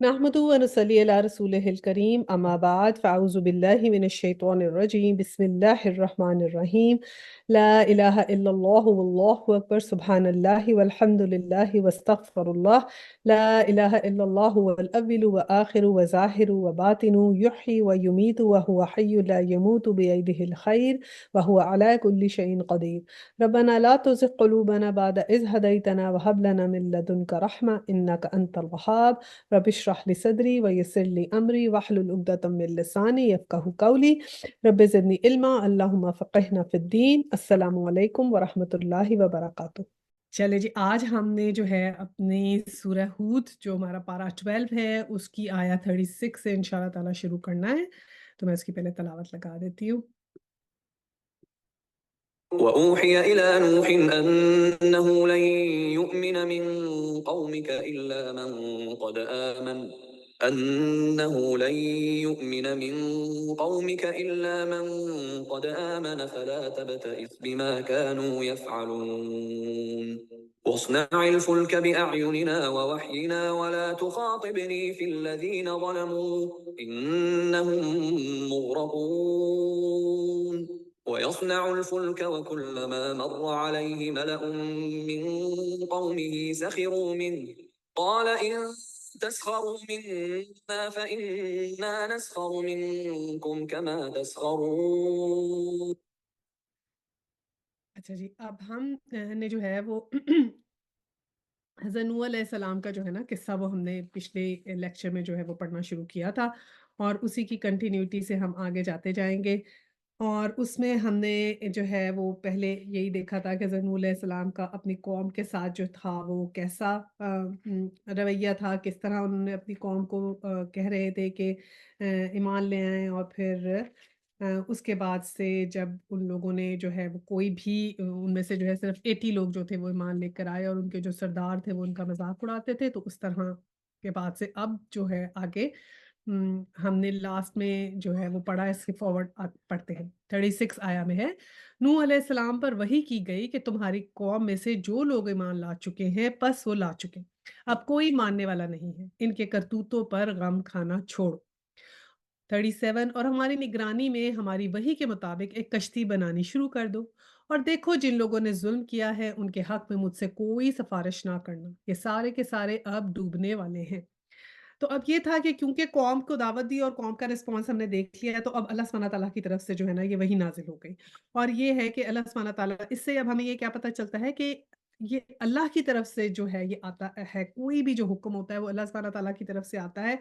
نحمده ونصلي على رسوله الكريم أما بعد فأعوذ بالله من الشيطان الرجيم بسم الله الرحمن الرحيم لا إله إلا الله والله أكبر سبحان الله والحمد لله واستغفر الله لا إله إلا الله هو الأول وآخر وظاهر وباطن يحيي ويميت وهو حي لا يموت بيده الخير وهو على كل شيء قدير ربنا لا تزغ قلوبنا بعد إذ هديتنا وهب لنا من لدنك رحمة إنك أنت الوهاب رب اشرح لي صدري ويسر لي أمري واحلل عقدة من لساني يفقهوا قولي رب زدني علما اللهم فقهنا في الدين السلام علیکم ورحمۃ اللہ وبرکاتہ۔ چلے جی، آج ہم نے جو ہے اپنی سورہ ہود جو ہمارا پارہ 12 ہے اس کی آیا 36 سے انشاءاللہ تعالیٰ شروع کرنا ہے، تو میں اس کی پہلے تلاوت لگا دیتی ہوں۔ وَأُوحِيَ إِلَى نُوحٍ أَنَّهُ لَن يُؤْمِنَ مِن قَوْمِكَ إِلَّا مَن قَدْ آمَنَ فَلَا تَبْتَئِسْ بِمَا كَانُوا يَفْعَلُونَ وَاصْنَعِ الْفُلْكَ بِأَعْيُنِنَا وَوَحْيِنَا وَلَا تُخَاطِبْنِي فِي الَّذِينَ ظَلَمُوا إِنَّهُم مُّغْرَقُونَ وَيَصْنَعُ الْفُلْكَ وَكُلَّمَا مَرَّ عَلَيْهِ مَلَأٌ مِّن قَوْمِهِ سَخِرُوا مِنْهُ قَالَ إِن تَسْخَرُوا مِنَّا فَإِنَّا نَسْخَرُ مِنكُمْ كَمَا تَسْخَرُونَ۔ اچھا جی، اب ہم نے جو ہے وہ حضرت نوح علیہ السلام کا جو ہے نا قصہ وہ ہم نے پچھلے لیکچر میں جو ہے وہ پڑھنا شروع کیا تھا، اور اسی کی کنٹینیوٹی سے ہم آگے جاتے جائیں گے۔ اور اس میں ہم نے جو ہے وہ پہلے یہی دیکھا تھا کہ حضرت نوح علیہ السلام کا اپنی قوم کے ساتھ جو تھا وہ کیسا رویہ تھا، کس طرح انہوں نے اپنی قوم کو کہہ رہے تھے کہ ایمان لے آئیں، اور پھر اس کے بعد سے جب ان لوگوں نے جو ہے وہ کوئی بھی ان میں سے جو ہے صرف 80 لوگ جو تھے وہ ایمان لے کر آئے، اور ان کے جو سردار تھے وہ ان کا مذاق اڑاتے تھے، تو اس طرح کے بعد سے اب جو ہے آگے ہم نے لاسٹ میں جو ہے وہ پڑھا، اس کے فارورڈ پڑھتے ہیں۔ 36 آیا میں ہے، نوح علیہ السلام پر وحی کی گئی کہ تمہاری قوم میں سے جو لوگ ایمان لا چکے ہیں پس وہ لا چکے، اب کوئی ماننے والا نہیں ہے، ان کے کرتوتوں پر غم کھانا چھوڑو۔ 37 اور ہماری نگرانی میں ہماری وحی کے مطابق ایک کشتی بنانی شروع کر دو، اور دیکھو جن لوگوں نے ظلم کیا ہے ان کے حق میں مجھ سے کوئی سفارش نہ کرنا، یہ سارے کے سارے اب ڈوبنے والے ہیں۔ تو اب یہ تھا کہ کیونکہ قوم کو دعوت دی اور قوم کا رسپانس ہم نے دیکھ لیا ہے، تو اب اللہ سبحانہ تعالیٰ کی طرف سے جو ہے نا یہ وحی نازل ہو گئی، اور یہ ہے کہ اللہ سبحانہ تعالیٰ، اس سے اب ہمیں یہ کیا پتہ چلتا ہے کہ یہ اللہ کی طرف سے جو ہے یہ آتا ہے، کوئی بھی جو حکم ہوتا ہے وہ اللہ سبحانہ تعالیٰ کی طرف سے آتا ہے،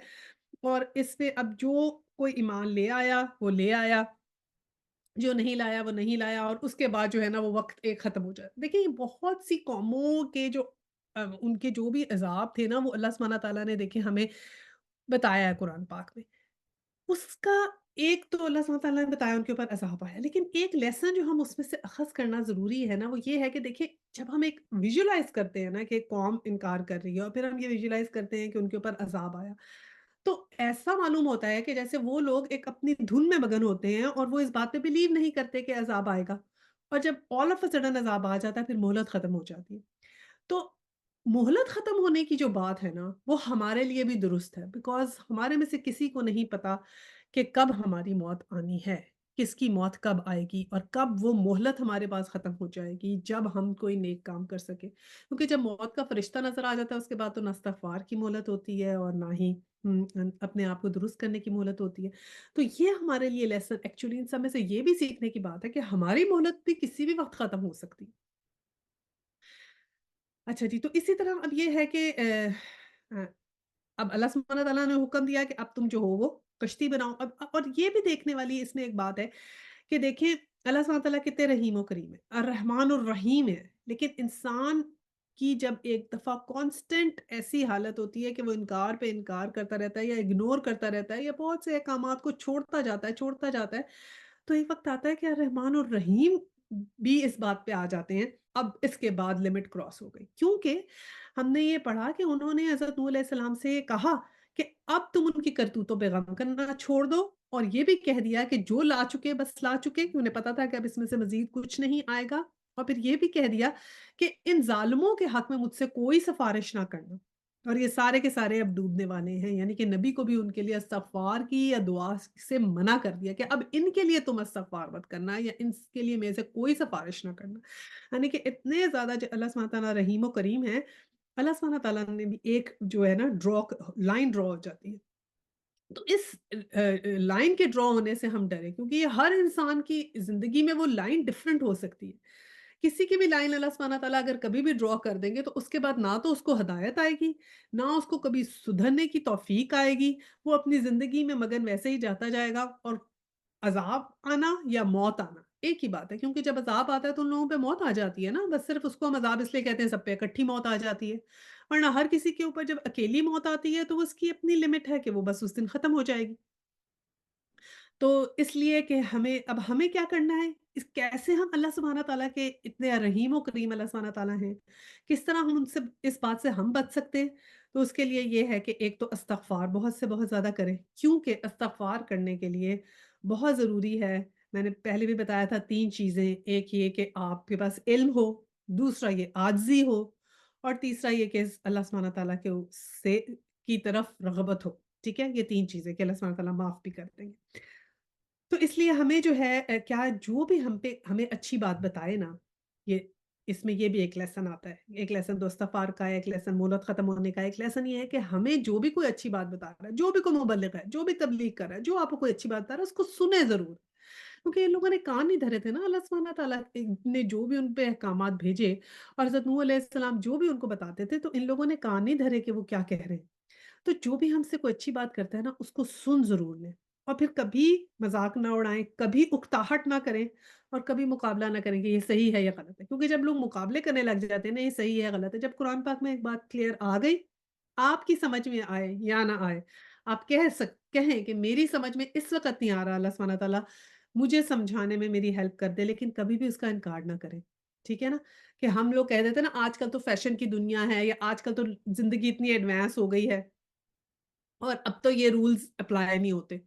اور اس پہ اب جو کوئی ایمان لے آیا وہ لے آیا، جو نہیں لایا وہ نہیں لایا، اور اس کے بعد جو ہے نا وہ وقت ایک ختم ہو جائے۔ دیکھیں یہ بہت سی قوموں کے جو ان کے جو بھی عذاب تھے نا وہ اللہ سبحانہ تعالیٰ نے دیکھیں ہمیں بتایا ہے قرآن پاک میں۔ اس کا ایک تو اللہ سبحانہ تعالیٰ نے بتایا ان کے اوپر عذاب آیا، لیکن ایک لیسن جو ہم اس میں سے اخذ کرنا ضروری ہے نا وہ یہ ہے کہ دیکھیں جب ہم ایک ویژولائز کرتے ہیں نا کہ قوم انکار کر رہی ہے، اور پھر ہم یہ ویژولائز کرتے ہیں کہ ان کے اوپر عذاب آیا، تو ایسا معلوم ہوتا ہے کہ جیسے وہ لوگ ایک اپنی دھن میں مگن ہوتے ہیں اور وہ اس بات پہ بلیو نہیں کرتے کہ عذاب آئے گا، اور جب آل آف اے سڈن عذاب آ جاتا ہے پھر مہلت ختم ہو جاتی ہے۔ تو مہلت ختم ہونے کی جو بات ہے نا وہ ہمارے لیے بھی درست ہے، بیکاز ہمارے میں سے کسی کو نہیں پتا کہ کب ہماری موت آنی ہے، کس کی موت کب آئے گی، اور کب وہ مہلت ہمارے پاس ختم ہو جائے گی جب ہم کوئی نیک کام کر سکے، کیونکہ جب موت کا فرشتہ نظر آ جاتا ہے اس کے بعد تو نہ استغفار کی مہلت ہوتی ہے اور نہ ہی اپنے آپ کو درست کرنے کی مہلت ہوتی ہے۔ تو یہ ہمارے لیے لیسن ایکچولی ان سب میں سے یہ بھی سیکھنے کی بات ہے کہ ہماری مہلت بھی کسی بھی وقت ختم ہو سکتی ہے۔ اچھا جی، تو اسی طرح اب یہ ہے کہ آ اب اللہ سبحانہ تعالیٰ نے حکم دیا کہ اب تم جو ہو وہ کشتی بناؤ، اب اور یہ بھی دیکھنے والی اس میں ایک بات ہے کہ دیکھیں اللہ سبحانہ تعالیٰ کتنے رحیم و کریم ہے، الرحمن الرحیم ہے، لیکن انسان کی جب ایک دفعہ کانسٹنٹ ایسی حالت ہوتی ہے کہ وہ انکار پہ انکار کرتا رہتا ہے یا اگنور کرتا رہتا ہے یا بہت سے احکامات کو چھوڑتا جاتا ہے، تو ایک وقت آتا ہے کہ الرحمن الرحیم بھی اس بات پہ آ جاتے ہیں، اب اس کے بعد لمٹ کراس ہو گئی، کیونکہ ہم نے یہ پڑھا کہ انہوں نے حضرت نوح علیہ السلام سے یہ کہا کہ اب تم ان کی کرتوتوں پہ غم کرنا چھوڑ دو، اور یہ بھی کہہ دیا کہ جو لا چکے بس لا چکے، کہ انہیں پتا تھا کہ اب اس میں سے مزید کچھ نہیں آئے گا، اور پھر یہ بھی کہہ دیا کہ ان ظالموں کے حق میں مجھ سے کوئی سفارش نہ کرنا۔ اور یہ سارے کے سارے اب ڈوبنے والے ہیں، یعنی کہ نبی کو بھی ان کے لیے استغفار کی یا دعا سے منع کر دیا کہ اب ان کے لیے تم استغفار مت کرنا یا ان کے لیے میرے سے کوئی سفارش نہ کرنا۔ یعنی کہ اتنے زیادہ جو اللہ سبحانہ تعالیٰ رحیم و کریم ہے، اللہ سبحانہ تعالیٰ نے بھی ایک جو ہے نا لائن ڈرا ہو جاتی ہے۔ تو اس لائن کے ڈرا ہونے سے ہم ڈرے، کیونکہ یہ ہر انسان کی زندگی میں وہ لائن ڈفرینٹ ہو سکتی ہے۔ کسی کی بھی لائن اللہ سبحانہ تعالیٰ اگر کبھی بھی ڈرا کر دیں گے تو اس کے بعد نہ تو اس کو ہدایت آئے گی، نہ اس کو کبھی سدھرنے کی توفیق آئے گی، وہ اپنی زندگی میں مگن ویسے ہی جاتا جائے گا، اور عذاب آنا یا موت آنا ایک ہی بات ہے، کیونکہ جب عذاب آتا ہے تو ان لوگوں پہ موت آ جاتی ہے نا، بس صرف اس کو ہم عذاب اس لیے کہتے ہیں سب پہ اکٹھی موت آ جاتی ہے، ورنہ ہر کسی کے اوپر جب اکیلی موت آتی ہے تو اس کی اپنی لمٹ ہے کہ وہ بس اس دن ختم ہو جائے گی۔ تو اس لیے کہ ہمیں کیا کرنا ہے، کیسے ہم اللہ سبحانہ تعالیٰ کے اتنے رحیم و کریم اللہ سبحانہ تعالیٰ ہیں، کس طرح ہم ان سے اس بات سے ہم بچ سکتے ہیں؟ تو اس کے لیے یہ ہے کہ ایک تو استغفار بہت سے بہت زیادہ کریں، کیونکہ استغفار کرنے کے لیے بہت ضروری ہے، میں نے پہلے بھی بتایا تھا 3 چیزیں، ایک یہ کہ آپ کے پاس علم ہو، دوسرا یہ عاجزی ہو، اور تیسرا یہ کہ اللہ سبحانہ تعالیٰ کے سے کی طرف رغبت ہو، ٹھیک ہے؟ یہ 3 چیزیں کہ اللہ سبحانہ تعالیٰ معاف بھی کر دیں گے۔ تو اس لیے ہمیں جو ہے کیا جو بھی ہم پہ ہمیں اچھی بات بتائے نا، یہ اس میں یہ بھی ایک لیسن آتا ہے، ایک لیسن تو استغفار کا ہے، ایک لیسن مہلت ختم ہونے کا ہے، ایک لیسن یہ ہے کہ ہمیں جو بھی کوئی اچھی بات بتا رہا ہے، جو بھی کوئی مبلغ ہے، جو بھی تبلیغ کر رہا ہے، جو آپ کو کوئی اچھی بات بتا رہا ہے، اس کو سنیں ضرور، کیونکہ ان لوگوں نے کان نہیں دھرے تھے نا، اللہ سبحانہ تعالیٰ نے جو بھی ان پہ احکامات بھیجے اور حضرت نوح علیہ السلام جو بھی ان کو بتاتے تھے، تو ان لوگوں نے کان نہیں دھرے کہ وہ کیا کہہ رہے ہیں۔ تو جو بھی ہم سے کوئی اچھی بات کرتا ہے نا، اس کو سن ضرور لیں، اور پھر کبھی مذاق نہ اڑائیں، کبھی اکتاہٹ نہ کریں، اور کبھی مقابلہ نہ کریں کہ یہ صحیح ہے یا غلط ہے، کیونکہ جب لوگ مقابلے کرنے لگ جاتے ہیں نا، یہ صحیح ہے غلط ہے، جب قرآن پاک میں ایک بات کلیئر آ گئی، آپ کی سمجھ میں آئے یا نہ آئے، آپ کہیں کہ میری سمجھ میں اس وقت نہیں آ رہا، اللہ سبحانہ تعالیٰ مجھے سمجھانے میں میری ہیلپ کر دے، لیکن کبھی بھی اس کا انکار نہ کریں، ٹھیک ہے نا؟ کہ ہم لوگ کہہ دیتے ہیں نا آج کل تو فیشن کی دنیا ہے، یا آج کل تو زندگی اتنی ایڈوانس ہو گئی ہے اور اب تو یہ رولز اپلائی نہیں ہوتے۔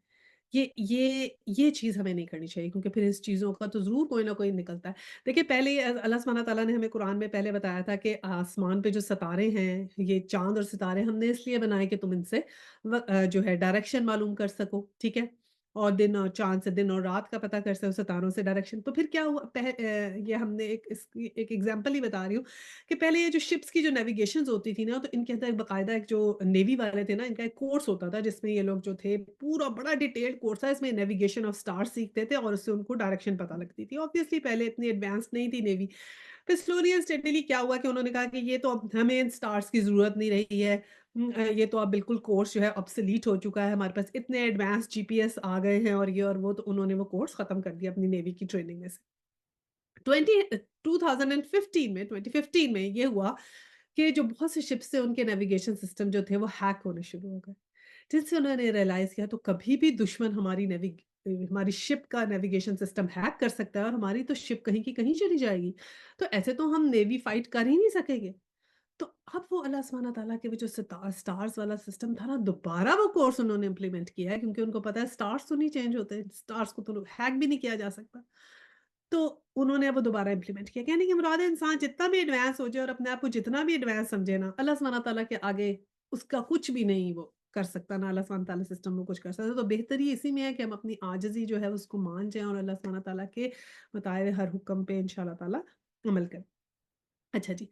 یہ چیز ہمیں نہیں کرنی چاہیے، کیونکہ پھر اس چیزوں کا تو ضرور کوئی نہ کوئی نکلتا ہے۔ دیکھیے پہلے یہ اللہ سبحانہ تعالیٰ نے ہمیں قرآن میں پہلے بتایا تھا کہ آسمان پہ جو ستارے ہیں، یہ چاند اور ستارے ہم نے اس لیے بنائے کہ تم ان سے جو ہے ڈائریکشن معلوم کر سکو، ٹھیک ہے؟ اور دن اور چاند سے دن اور رات کا پتہ کر سکو، ستاروں سے ڈائریکشن۔ تو پھر کیا ہوا، یہ ہم نے اس کی ایک ایگزامپل ہی بتا رہی ہوں کہ پہلے یہ جو شپس کی جو نیویگیشنز ہوتی تھی نا، تو ان کے اندر ایک باقاعدہ ایک جو نیوی والے تھے نا، ان کا ایک کورس ہوتا تھا جس میں یہ لوگ جو تھے پورا بڑا ڈیٹیلڈ کورس تھا، اس میں نیویگیشن آف اسٹار سیکھتے تھے اور اس سے ان کو ڈائریکشن پتہ لگتی تھی۔ آبویسلی پہلے اتنی ایڈوانس نہیں تھی نیوی، پھر سلولی اینڈ اسٹیڈیلی کیا ہوا کہ انہوں نے کہا کہ یہ تو اب ہمیں ان اسٹارس کی ضرورت نہیں رہی ہے، یہ تو اب بالکل کورس جو ہے obsolete ہو چکا ہے، ہمارے پاس اتنے ایڈوانس جی پی ایس آ گئے ہیں اور یہ اور وہ، تو انہوں نے وہ کورس ختم کر دیا اپنی نیوی کی ٹریننگ میں سے۔ 2015 میں یہ ہوا کہ جو بہت سے شپس تھے ان کے نیویگیشن سسٹم جو تھے وہ ہیک ہونے شروع ہو گئے، جن سے انہوں نے ریئلائز کیا تو کبھی بھی دشمن ہماری شپ کا نیویگیشن سسٹم ہیک کر سکتا ہے اور ہماری تو شپ کہیں کی کہیں چلی جائے گی، تو ایسے تو ہم نیوی فائٹ کر ہی نہیں سکیں گے۔ تو اب وہ اللہ سبحانہ تعالیٰ کے وہ جو اسٹارز والا سسٹم تھا نا، دوبارہ وہ کورس انہوں نے امپلیمنٹ کیا ہے، کیونکہ ان کو پتا ہے اسٹارز تو نہیں چینج ہوتے، اسٹارز کو تو ہیک بھی نہیں کیا جا سکتا، تو انہوں نے وہ دوبارہ امپلیمنٹ کیا۔ کہنے کی مراد ہے انسان جتنا بھی ایڈوانس ہو جائے اور اپنے آپ کو جتنا بھی ایڈوانس سمجھے نا، اللہ سبحانہ تعالیٰ کے آگے اس کا کچھ بھی نہیں وہ کر سکتا، نہ اللہ سبحانہ تعالیٰ سسٹم میں کچھ کر سکتا۔ تو بہتری اسی میں ہے کہ ہم اپنی عاجزی جو ہے اس کو مان جائیں اور اللہ سبحانہ تعالیٰ کے بتائے ہوئے ہر حکم پہ انشاءاللہ تعالیٰ عمل کریں۔ اچھا جی،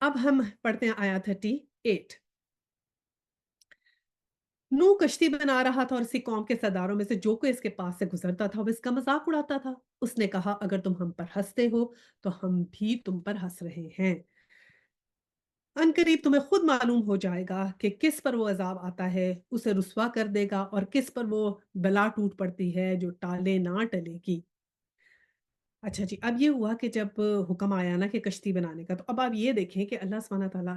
اب ہم پڑھتے ہیں آیت 38۔ نوح کشتی بنا رہا تھا اور اسی قوم کے سرداروں میں سے جو کوئی اس کے پاس سے گزرتا تھا وہ اس کا مذاق اڑاتا تھا۔ اس نے کہا اگر تم ہم پر ہنستے ہو تو ہم بھی تم پر ہنس رہے ہیں، ان قریب تمہیں خود معلوم ہو جائے گا کہ کس پر وہ عذاب آتا ہے، اسے رسوا کر دے گا، اور کس پر وہ بلا ٹوٹ پڑتی ہے جو ٹالے نہ ٹلے گی۔ اچھا جی، اب یہ ہوا کہ جب حکم آیا نا کہ کشتی بنانے کا، تو اب آپ یہ دیکھیں کہ اللہ سبحانہ تعالیٰ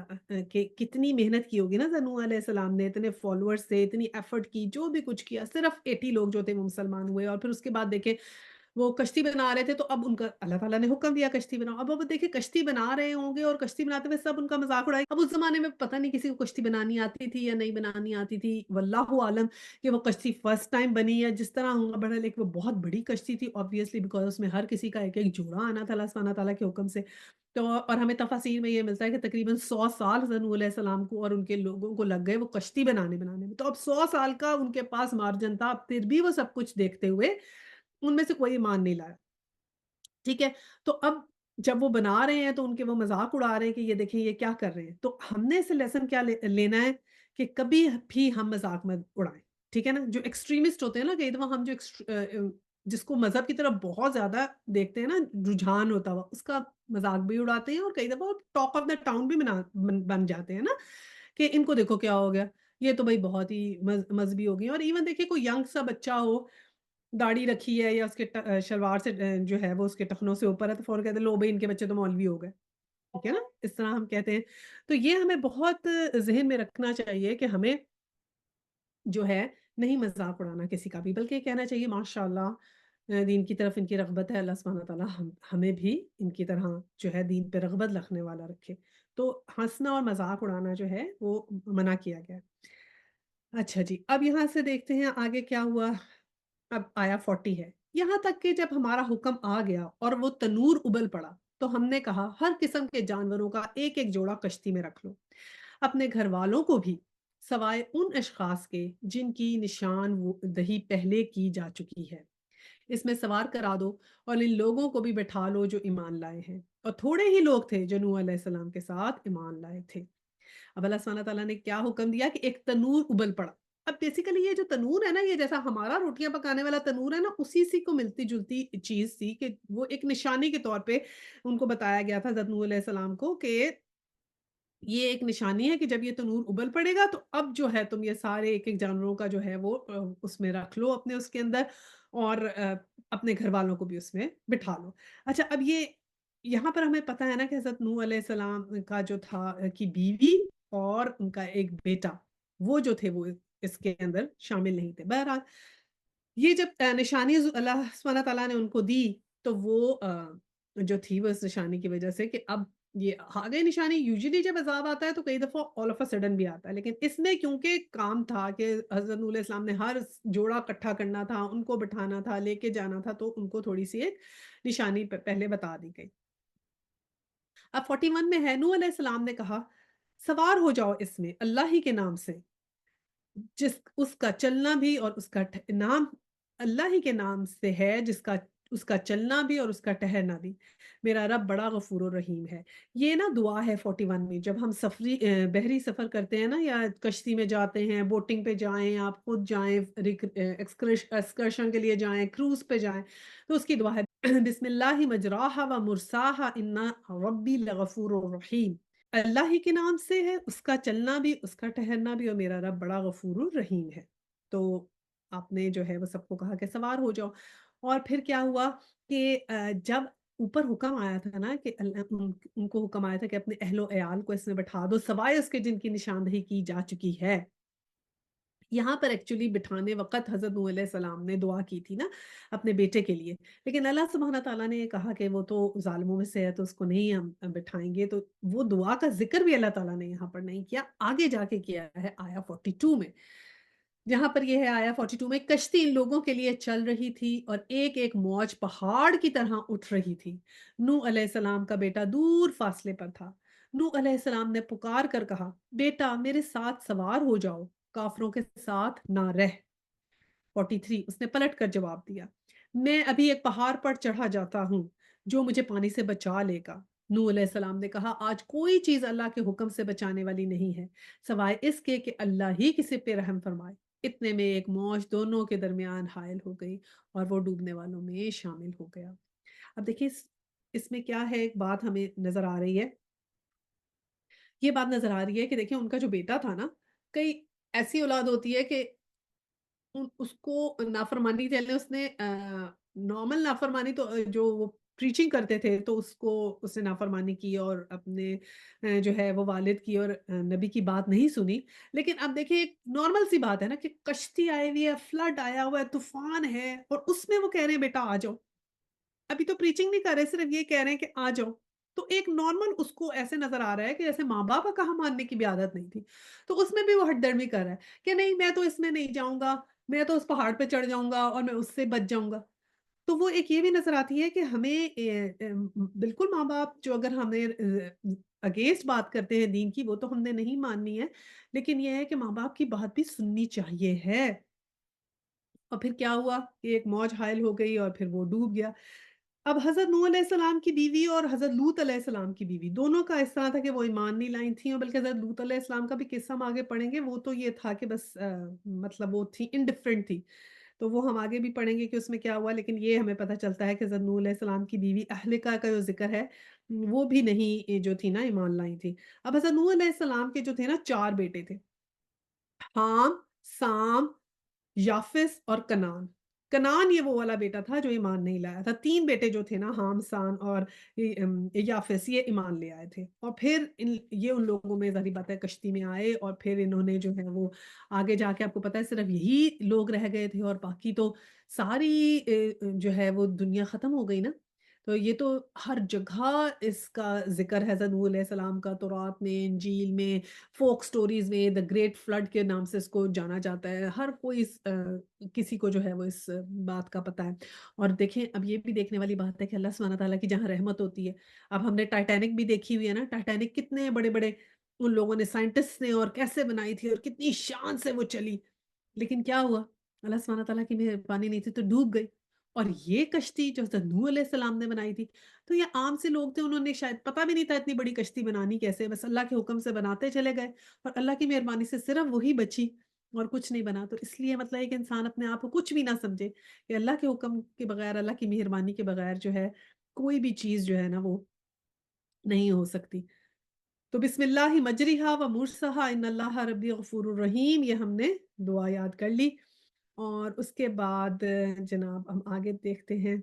کہ کتنی محنت کی ہوگی نا نوح علیہ السلام نے، اتنے فالوورز سے اتنی ایفرٹ کی، جو بھی کچھ کیا، صرف 80 لوگ جو تھے وہ مسلمان ہوئے، اور پھر اس کے بعد دیکھیں وہ کشتی بنا رہے تھے تو اب ان کا اللہ تعالیٰ نے حکم دیا کشتی بناؤ۔ اب دیکھیں کشتی بنا رہے ہوں گے اور کشتی بناتے ہوئے سب ان کا مذاق اڑائے۔ اب اس زمانے میں پتہ نہیں کسی کو کشتی بنانی آتی تھی یا نہیں بنانی آتی تھی، واللہ عالم کہ وہ کشتی فرسٹ ٹائم بنی ہے جس طرح ہوں بڑا، لیکن وہ بہت بڑی کشتی تھی obviously بیکاز اس میں ہر کسی کا ایک ایک جوڑا آنا تھا اللہ سبحانہ تعالیٰ کے حکم سے۔ تو اور ہمیں تفاسیر میں یہ ملتا ہے کہ تقریباً 100 سال حضرت نوح علیہ السلام کو اور ان کے لوگوں کو لگ گئے وہ کشتی بنانے میں۔ تو اب 100 سال کا ان کے پاس مارجن تھا، اب پھر بھی وہ سب کچھ دیکھتے ہوئے ان میں سے کوئی ایمان نہیں لایا، ٹھیک ہے؟ تو اب جب وہ بنا رہے ہیں تو ان کے وہ مذاق اڑا رہے ہیں کہ یہ دیکھیں یہ کیا کر رہے ہیں۔ تو ہم نے اس سے لیسن کیا لینا ہے کہ کبھی بھی ہم مذاق مت اڑائیں، ٹھیک ہے نا؟ جو ایکسٹریمسٹ ہوتے ہیں نا کئی دفعہ ہم جو جس کو مذہب کی طرف بہت زیادہ دیکھتے ہیں نا رجحان ہوتا ہوا، اس کا مذاق بھی اڑاتے ہیں اور کئی دفعہ ٹاک آف دا ٹاؤن بھی بن جاتے ہیں نا کہ ان کو دیکھو کیا ہو گیا، یہ تو بھائی بہت ہی مذہبی ہو گئی ہیں۔ اور ایون دیکھیے کوئی ینگ سا بچہ ہو، داڑھی رکھی ہے یا اس کے شلوار سے جو ہے وہ اس کے ٹخنوں سے اوپر ہے تو فوراً کہتے ہیں لو بھائی ان کے بچے تو مولوی ہو گئے، ٹھیک ہے نا؟ اس طرح ہم کہتے ہیں۔ تو یہ ہمیں بہت ذہن میں رکھنا چاہیے کہ ہمیں جو ہے نہیں مذاق اڑانا کسی کا بھی، بلکہ یہ کہنا چاہیے ماشاءاللہ دین کی طرف ان کی رغبت ہے، اللہ سبحانہ تعالیٰ ہمیں بھی ان کی طرح جو ہے دین پہ رغبت رکھنے والا رکھے۔ تو ہنسنا اور مذاق اڑانا جو ہے وہ منع کیا گیا ہے۔ اچھا جی، اب یہاں سے دیکھتے ہیں آگے کیا ہوا۔ اب آیا 40 ہے، یہاں تک کہ جب ہمارا حکم آ گیا اور وہ تنور ابل پڑا تو ہم نے کہا ہر قسم کے جانوروں کا ایک ایک جوڑا کشتی میں رکھ لو، اپنے گھر والوں کو بھی، سوائے ان اشخاص کے جن کی نشان دہی پہلے کی جا چکی ہے، اس میں سوار کرا دو اور ان لوگوں کو بھی بٹھا لو جو ایمان لائے ہیں، اور تھوڑے ہی لوگ تھے جو نوح علیہ السلام کے ساتھ ایمان لائے تھے۔ اب اللہ سبحانہ تعالیٰ نے کیا حکم دیا کہ ایک تنور ابل پڑا۔ اب بیسیکلی یہ جو تنور ہے نا، یہ جیسا ہمارا روٹیاں پکانے والا تنور ہے نا، اسی سی کو ملتی جلتی چیز تھی کہ وہ ایک نشانی کے طور پہ ان کو بتایا گیا تھا حضرت نوح علیہ السلام کو کہ یہ ایک نشانی ہے کہ جب یہ تنور ابل پڑے گا تو اب جو ہے تم یہ سارے ایک ایک جانوروں کا جو ہے وہ اس میں رکھ لو اپنے اس کے اندر، اور اپنے گھر والوں کو بھی اس میں بٹھا لو۔ اچھا اب یہ یہاں پر ہمیں پتہ ہے نا کہ حضرت نوح علیہ السلام کا جو تھا کی بیوی اور ان کا ایک بیٹا، وہ جو تھے وہ اس کے اندر شامل نہیں تھے۔ بہرحال یہ جب نشانی اللہ سبحانہ تعالیٰ نے ان کو دی تو وہ جو تھی وہ اس نشانی کی وجہ سے کہ اب یہ آ گئی نشانی۔ یوزلی جب عذاب آتا ہے تو کئی دفعہ آل آف اے سڈن بھی آتا ہے، لیکن اس میں کیونکہ کام تھا کہ حضرت نوح علیہ السلام نے ہر جوڑا اکٹھا کرنا تھا، ان کو بٹھانا تھا، لے کے جانا تھا، تو ان کو تھوڑی سی ایک نشانی پہلے بتا دی گئی۔ اب 41 میں ہے، نوح علیہ السلام نے کہا سوار ہو جاؤ اس میں اللہ ہی کے نام سے، جس اس کا چلنا بھی اور اس کا نام اللہ ہی کے نام سے ہے، جس کا اس کا چلنا بھی اور اس کا ٹہرنا بھی، میرا رب بڑا غفور و رحیم ہے۔ یہ نا دعا ہے 41 میں، جب ہم بحری سفر کرتے ہیں نا یا کشتی میں جاتے ہیں، بوٹنگ پہ جائیں، آپ خود جائیں، ایکسکرشن کے لیے جائیں، کروز پہ جائیں، تو اس کی دعا ہے بسم اللہ مجراہا و مرساہا ان ربی لغفور رحیم۔ اللہ ہی کے نام سے ہے، اس کا چلنا بھی، اس کا ٹہرنا بھی، اور میرا رب بڑا غفور الرحیم ہے۔ تو آپ نے جو ہے وہ سب کو کہا کہ سوار ہو جاؤ، اور پھر کیا ہوا کہ جب اوپر حکم آیا تھا نا کہ ان کو حکم آیا تھا کہ اپنے اہل و عیال کو اس میں بٹھا دو سوائے اس کے جن کی نشاندہی کی جا چکی ہے۔ یہاں پر ایکچولی بٹھانے وقت حضرت نوح علیہ السلام نے دعا کی تھی نا اپنے بیٹے کے لیے، لیکن اللہ سبحانہ تعالیٰ نے یہ کہا کہ وہ تو ظالموں میں سے ہے تو اس کو نہیں ہم بٹھائیں گے، تو وہ دعا کا ذکر بھی اللہ تعالیٰ نے یہاں پر نہیں کیا، آگے جا کے کیا ہے آیا 42 میں، جہاں پر یہ ہے آیا 42 میں، کشتی ان لوگوں کے لیے چل رہی تھی اور ایک ایک موج پہاڑ کی طرح اٹھ رہی تھی۔ نوح علیہ السلام کا بیٹا دور فاصلے پر تھا۔ نوح علیہ السلام نے پکار کر کہا بیٹا میرے ساتھ سوار ہو جاؤ، کافروں کے ساتھ نہ رہ۔ 43 اس نے پلٹ کر جواب دیا میں ابھی ایک پہاڑ پر چڑھا جاتا ہوں جو مجھے پانی سے بچا لے گا۔ نوح علیہ السلام نے کہا آج کوئی چیز اللہ کے حکم سے بچانے والی نہیں ہے سوائے اس کے کہ اللہ ہی کسی پہ رحم فرمائے۔ اتنے میں ایک موج دونوں کے درمیان حائل ہو گئی اور وہ ڈوبنے والوں میں شامل ہو گیا۔ اب دیکھیے اس میں کیا ہے، ایک بات ہمیں نظر آ رہی ہے، یہ بات نظر آ رہی ہے کہ دیکھیں ان کا جو بیٹا تھا نا، کئی ایسی اولاد ہوتی ہے کہ اس کو نافرمانی چلے اس نے نارمل نافرمانی تو جو وہ پریچنگ کرتے تھے تو اس نے نافرمانی کی اور اپنے جو ہے وہ والد کی اور نبی کی بات نہیں سنی، لیکن اب دیکھیں ایک نارمل سی بات ہے نا کہ کشتی آئی ہوئی ہے، فلڈ آیا ہوا ہے، طوفان ہے، اور اس میں وہ کہہ رہے ہیں بیٹا آ جاؤ، ابھی تو پریچنگ نہیں کر رہے، صرف یہ کہہ رہے ہیں کہ آ جاؤ۔ تو ایک نارمل اس کو ایسے نظر آ رہا ہے کہ جیسے ماں-باپ کا کہا ماننے کی بھی عادت نہیں تھی۔ تو اس میں بھی وہ ہٹ درمی کر رہا ہے کہ نہیں میں تو اس میں نہیں جاؤں گا، میں تو اس پہاڑ پہ چڑھ جاؤں گا اور میں اس سے بچ جاؤں گا۔ تو وہ ایک یہ بھی نظر آتی ہے کہ ہمیں بالکل ماں-باپ جو اگر ہمیں اگینسٹ بات کرتے ہیں دین کی، وہ تو ہم نے نہیں ماننی ہے، لیکن یہ ہے کہ ماں-باپ کی بات بھی سننی چاہیے ہے۔ اور پھر کیا ہوا کہ ایک موج حائل ہو گئی اور پھر وہ ڈوب گیا۔ اب حضرت نوح علیہ السلام کی بیوی اور حضرت لوط علیہ السلام کی بیوی دونوں کا اس طرح تھا کہ وہ ایمان نہیں لائیں تھیں، اور بلکہ حضرت لوط علیہ السلام کا بھی قصہ ہم آگے پڑھیں گے، وہ تو یہ تھا کہ بس مطلب وہ تھی انڈیفرنٹ تھی، تو وہ ہم آگے بھی پڑھیں گے کہ اس میں کیا ہوا، لیکن یہ ہمیں پتہ چلتا ہے کہ حضرت نوح علیہ السلام کی بیوی اہلکا کا جو ذکر ہے وہ بھی نہیں جو تھی نا ایمان لائی تھی۔ اب حضرت نوح علیہ السلام کے جو تھے نا 4 بیٹے تھے، حام، سام، یافس اور کنعان۔ کنعان یہ وہ والا بیٹا تھا جو ایمان نہیں لایا تھا۔ 3 بیٹے جو تھے نا حام، سام اور یافس یہ ایمان لے آئے تھے، اور پھر یہ ان لوگوں میں ظاہری بات ہے کشتی میں آئے، اور پھر انہوں نے جو ہے وہ آگے جا کے آپ کو پتہ ہے صرف یہی لوگ رہ گئے تھے، اور باقی تو ساری جو ہے وہ دنیا ختم ہو گئی نا۔ تو یہ تو ہر جگہ اس کا ذکر ہے حضرت نوح علیہ السلام کا، تورات میں، انجیل میں، فوک سٹوریز میں دی گریٹ فلڈ کے نام سے اس کو جانا جاتا ہے۔ ہر کوئی کسی کو جو ہے وہ اس بات کا پتہ ہے۔ اور دیکھیں اب یہ بھی دیکھنے والی بات ہے کہ اللہ سبحانہ تعالیٰ کی جہاں رحمت ہوتی ہے۔ اب ہم نے ٹائٹینک بھی دیکھی ہوئی ہے نا، ٹائٹینک کتنے بڑے-بڑے ان لوگوں نے سائنٹسٹ نے اور کیسے بنائی تھی اور کتنی شان سے وہ چلی، لیکن کیا ہوا؟ اللہ سبحانہ تعالیٰ کی مہربانی نہیں تھی تو ڈوب گئی۔ اور یہ کشتی جو حضرت نوح علیہ السلام نے بنائی تھی، تو یہ عام سے لوگ تھے، انہوں نے شاید پتہ بھی نہیں تھا اتنی بڑی کشتی بنانی کیسے، بس اللہ کے حکم سے بناتے چلے گئے، اور اللہ کی مہربانی سے صرف وہی بچی اور کچھ نہیں بنا۔ تو اس لیے مطلب ہے کہ انسان اپنے آپ کو کچھ بھی نہ سمجھے کہ اللہ کے حکم کے بغیر، اللہ کی مہربانی کے بغیر جو ہے کوئی بھی چیز جو ہے نا وہ نہیں ہو سکتی۔ تو بسم اللہ مجریہا و مرسہا ان اللہ ربی غفور الرحیم، یہ ہم نے دعا یاد کر لی، اور اس کے بعد جناب ہم آگے دیکھتے ہیں۔